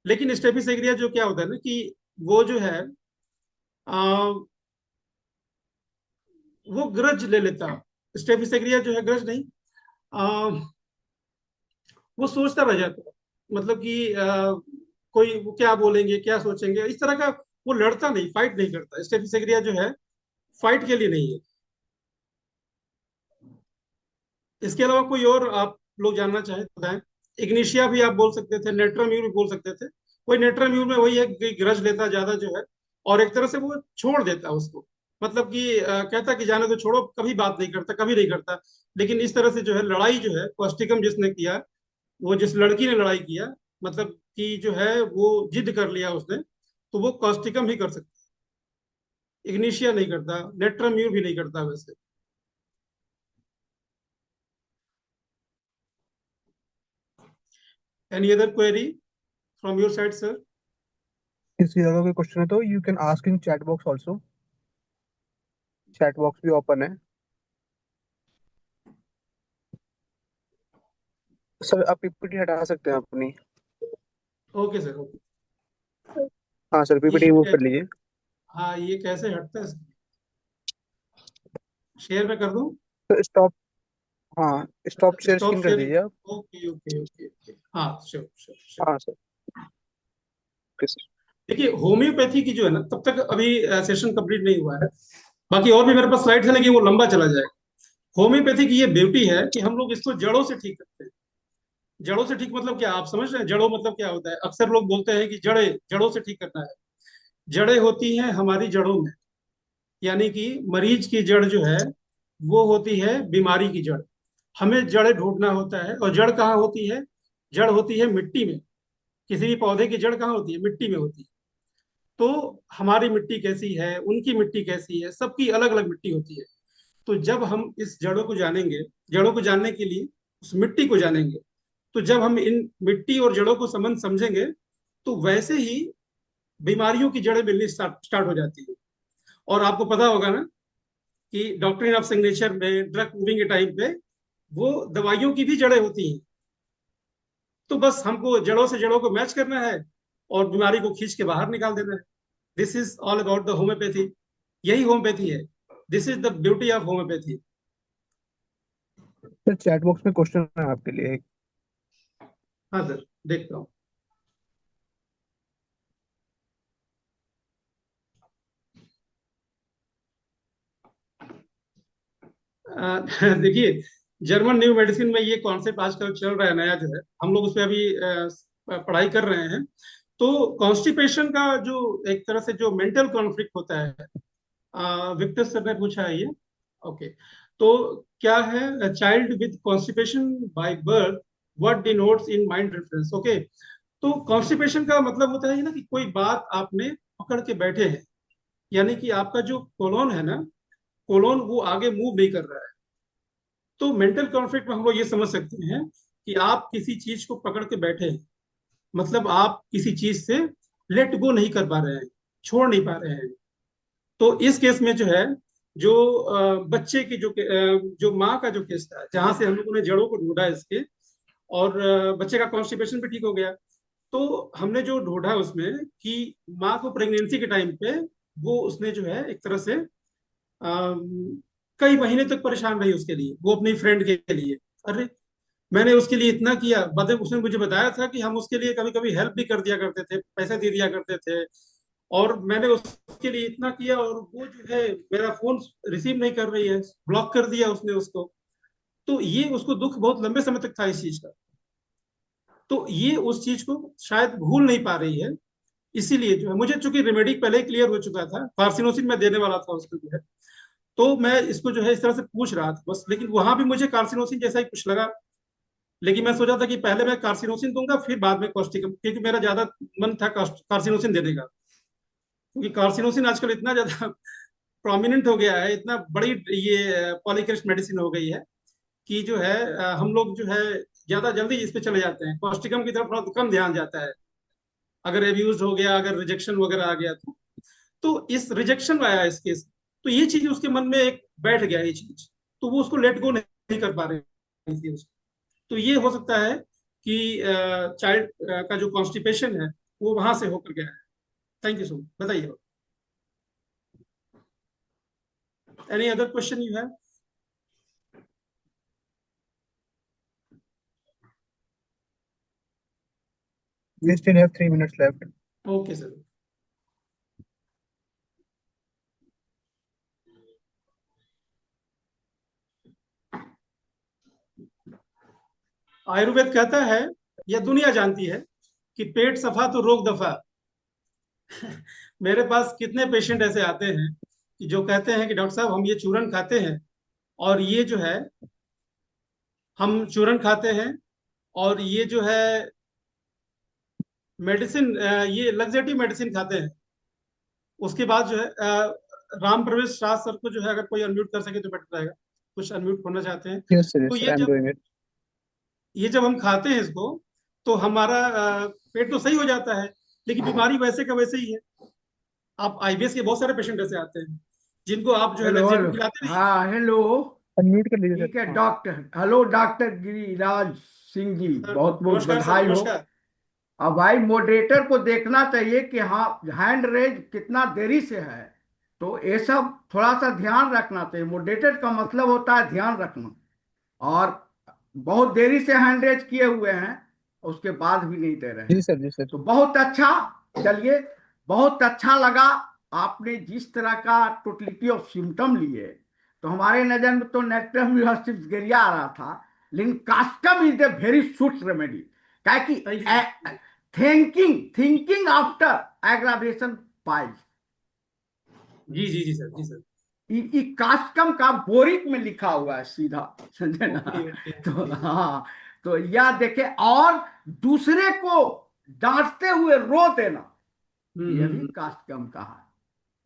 लेकिन स्टेफिस एग्रिया जो क्या होता है ना, कि वो जो है आ, वो ग्रज ले लेता। स्टेफिस एग्रिया जो है ग्रज नहीं, आ, वो सोचता रह जाता है, मतलब कि कोई वो क्या बोलेंगे क्या सोचेंगे इस तरह का। वो लड़ता नहीं, फाइट नहीं करता। स्टेफिस एग्रिया जो है फाइट के लिए नहीं है। इसके अलावा कोई और आप लोग जानना चाहें तो बताएं। इग्निशिया भी आप बोल सकते थे, नेट्राम्यूर भी बोल सकते थे। कोई नेट्राम्यूर में वही है कि ग्रज लेता ज्यादा जो है, और एक तरह से वो छोड़ देता उसको, मतलब कि कहता कि जाने तो, छोड़ो, कभी बात नहीं करता, कभी नहीं करता। लेकिन इस तरह से जो है लड़ाई जो है कॉस्टिकम जिसने किया, वो जिस लड़की ने लड़ाई किया, मतलब कि जो है वो जिद कर लिया उसने, तो वो कॉस्टिकम ही कर सकता है, इग्निशिया नहीं करता, नेट्राम्यूर भी नहीं करता वैसे। Any other query from your side sir? किसी और कोई क्वेश्चन है तो you can ask in chat box also. Chat box भी ओपन है। सर आप पीपीटी हटा सकते हैं अपनी। Okay sir, okay. हाँ सर, पीपीटी रिमूव ये कर लीजिए। हाँ, ये कैसे हटता है? शेयर में कर दूं? तो स्टॉप हाँ, स्टॉप शेयर स्टॉप स्क्रीन कर शेयरिंग। दीजिए आप। ओके ओके ओके ओके, हाँ श्योर श्योर श्योर। हाँ सर। Okay sir. देखिए होम्योपैथी की जो है ना, तब तक अभी सेशन कंप्लीट नहीं हुआ है। बाकी और भी मेरे पास स्लाइड्स है, लेकिन वो लंबा चला जाएगा। होम्योपैथी की ये ब्यूटी है कि हम लोग इसको जड़ों से ठीक करते हैं। जड़ों से ठीक मतलब क्या, आप समझ रहे हैं? जड़ों मतलब क्या होता है? अक्सर लोग बोलते हैं कि जड़ों से ठीक करना है। जड़ें होती हैं हमारी जड़ों में, यानी कि मरीज की जड़ जो है वो होती है बीमारी की जड़। हमें जड़ ढूंढना होता है, और जड़ कहाँ होती है? जड़ होती है मिट्टी में। किसी भी पौधे की जड़ कहाँ होती है? मिट्टी में होती है। तो हमारी मिट्टी कैसी है, उनकी मिट्टी कैसी है, सबकी अलग अलग मिट्टी होती है। तो जब हम इस जड़ों को जानेंगे, जड़ों को जानने के लिए उस मिट्टी को जानेंगे, तो जब हम इन मिट्टी और जड़ों को संबंध समझेंगे, तो वैसे ही बीमारियों की जड़ें मिलनी स्टार्ट स्टार्ट हो जाती है। और आपको पता होगा ना कि डॉक्ट्रिन ऑफ सिग्नेचर में, ड्रग प्रूविंग के टाइम पे, वो दवाइयों की भी जड़ें होती हैं। तो बस हमको जड़ों से जड़ों को मैच करना है और बीमारी को खींच के बाहर निकाल देना है। This is all about the homeopathy. यही होम्योपैथी है। This is the beauty of homeopathy. Sir chat box में क्वेश्चन है आपके लिए। हाँ सर, देखता हूँ। देखिए, जर्मन न्यू मेडिसिन में ये कॉन्सेप्ट आजकल चल रहा है नया, जो है हम लोग उस पर अभी पढ़ाई कर रहे हैं। तो कॉन्स्टिपेशन का जो एक तरह से जो मेंटल कॉन्फ्लिक्ट होता है, विक्टर सर ने पूछा है ये। ओके, तो क्या है child with constipation by birth, what denotes in mind reference? Okay, तो कॉन्स्टिपेशन का मतलब होता है ना कि कोई बात आपने पकड़ के बैठे हैं, यानी कि आपका जो कोलोन है ना, कोलोन वो आगे मूव नहीं कर रहा है। तो मेंटल कॉन्फ्लिक्ट में हम लोग ये समझ सकते हैं कि आप किसी चीज को पकड़ के बैठे हैं, मतलब आप किसी चीज से लेट गो नहीं कर पा रहे हैं, छोड़ नहीं पा रहे हैं। तो इस केस में जो है, जो बच्चे की जो माँ का जो केस था, जहां से हम लोगों ने जड़ों को ढूंढा इसके, और बच्चे का कॉन्स्टिपेशन भी ठीक हो गया। तो हमने जो ढूंढा उसमें कि माँ को प्रेगनेंसी के टाइम पे वो उसने जो है एक तरह से कई महीने तक परेशान रही उसके लिए, वो अपनी फ्रेंड के लिए। अरे, मैंने उसके लिए इतना किया, बाद में उसने मुझे बताया था कि हम उसके लिए कभी कभी हेल्प भी कर दिया करते थे, पैसे दे दिया करते थे। और मैंने उसके लिए इतना किया, और वो जो है मेरा फोन रिसीव नहीं कर रही है, ब्लॉक कर दिया उसने उसको। तो ये उसको दुख बहुत लंबे समय तक था इस चीज का। तो ये उस चीज को शायद भूल नहीं पा रही है। इसीलिए जो है, मुझे चूंकि रेमेडी पहले ही क्लियर हो चुका था, कार्सिनोसिन मैं देने वाला था उसको जो है, तो मैं इसको जो है इस तरह से पूछ रहा था बस। लेकिन वहां भी मुझे कार्सिनोसिन जैसा ही कुछ लगा। लेकिन मैं सोचा था कि पहले मैं कार्सिनोसिन दूंगा, फिर बाद में कॉस्टिकम, क्योंकि मेरा ज्यादा मन था कार्सिनोसिन देने का। क्योंकि कार्सिनोसिन आजकल इतना ज्यादा प्रोमिनेंट हो गया है, इतना बड़ी ये पॉलीक्रिस्ट मेडिसिन हो गई है कि जो है हम लोग जो है ज्यादा जल्दी इस पे चले जाते हैं। कॉस्टिकम की तरफ थोड़ा कम ध्यान जाता है, अगर एब्यूज हो गया, अगर रिजेक्शन वगैरह आ गया तो इस रिजेक्शन आया इस केस। तो ये चीज उसके मन में एक बैठ गया ये चीज, तो वो उसको लेट गो नहीं कर पा रही थी उसको। तो ये हो सकता है कि चाइल्ड का जो कॉन्स्टिपेशन है वो वहां से होकर गया है। थैंक यू सो मच, बताइए। Any other question you have? We still have 3 minutes left. Okay sir. Ayurveda कहता है, या दुनिया जानती है, कि पेट सफा तो रोग दफा। मेरे पास कितने पेशेंट ऐसे आते हैं कि जो कहते हैं कि डॉक्टर साहब हम ये चूरन खाते हैं, और ये जो है हम चूरन खाते हैं, और ये जो है मेडिसिन, ये लग्जेटिव मेडिसिन खाते हैं। उसके बाद जो है राम प्रवेश शाह सर को जो है अगर कोई अनम्यूट कर सके तो बेटर रहेगा, कुछ अनम्यूट होना चाहते हैं। Yes sir, तो yes sir, I'm doing it. ये जब हम खाते हैं इसको, तो हमारा पेट तो सही हो जाता है, लेकिन बीमारी वैसे का वैसे ही है। आप आईबीएस के बहुत सारे पेशेंट ऐसे आते हैं जिनको आप जो है हेलो लग्जेटिव हेलो। खिलाते नहीं। हाँ हेलो। Unmute कर लीजिए ठीक है सर। हाँ। Doctor, hello doctor Giriraj Singh ji, sir बहुत बहुत नमस्कार, सर बधाई हो। नमस्कार। अब भाई मॉडरेटर को देखना चाहिए कि हाँ हैंड रेज कितना देरी से है, तो ये सब थोड़ा सा ध्यान रखना चाहिए। मॉडरेटर का मतलब होता है ध्यान रखना। और बहुत देरी से हैंड रेज किए हुए हैं, उसके बाद भी नहीं दे रहे जी हैं। सर, जी सर। तो बहुत अच्छा, चलिए, बहुत अच्छा लगा। आपने जिस तरह का टोटलिटी ऑफ सिम्टम लिए, तो हमारे नजर में तो नेट्रम गिरिया आ रहा था, लेकिन custom is a very suit remedy. क्या कि थिंकिंग आफ्टर एग्रावेशन पाइल्स, जी जी जी सर, जी सर। कास्टम का बोरिक में लिखा हुआ है सीधा, समझे ना। ओके ओके तो ओके। हाँ, तो यह देखे, और दूसरे को डांटते हुए रो देना, यह भी कास्टम का है।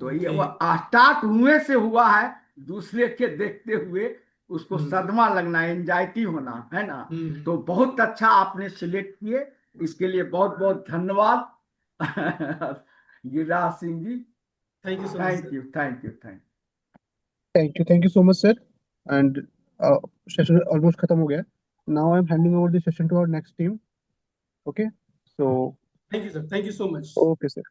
तो ये वो ओके। स्टार्ट हुए से हुआ है, दूसरे के देखते हुए उसको हम्म सदमा लगना, एंजाइटी होना, है ना। हम्म। तो बहुत अच्छा आपने सिलेक्ट किए, इसके लिए बहुत बहुत धन्यवाद। Giriraj Singh ji, thank you so much thank sir. You, thank you, thank thank you so much sir. And session almost खत्म हो गया। Now I am handing over the session to our next team. Okay, so thank you sir, thank you so much. Okay sir.